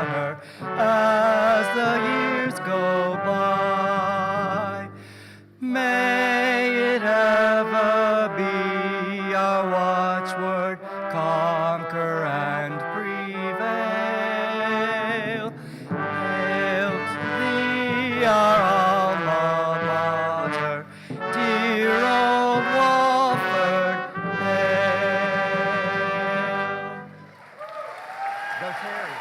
mater as the years go by. May it ever be our watchword, conquer and prevail. Hail to thee, our alma mater, dear old Wofford, hail. Go Terry.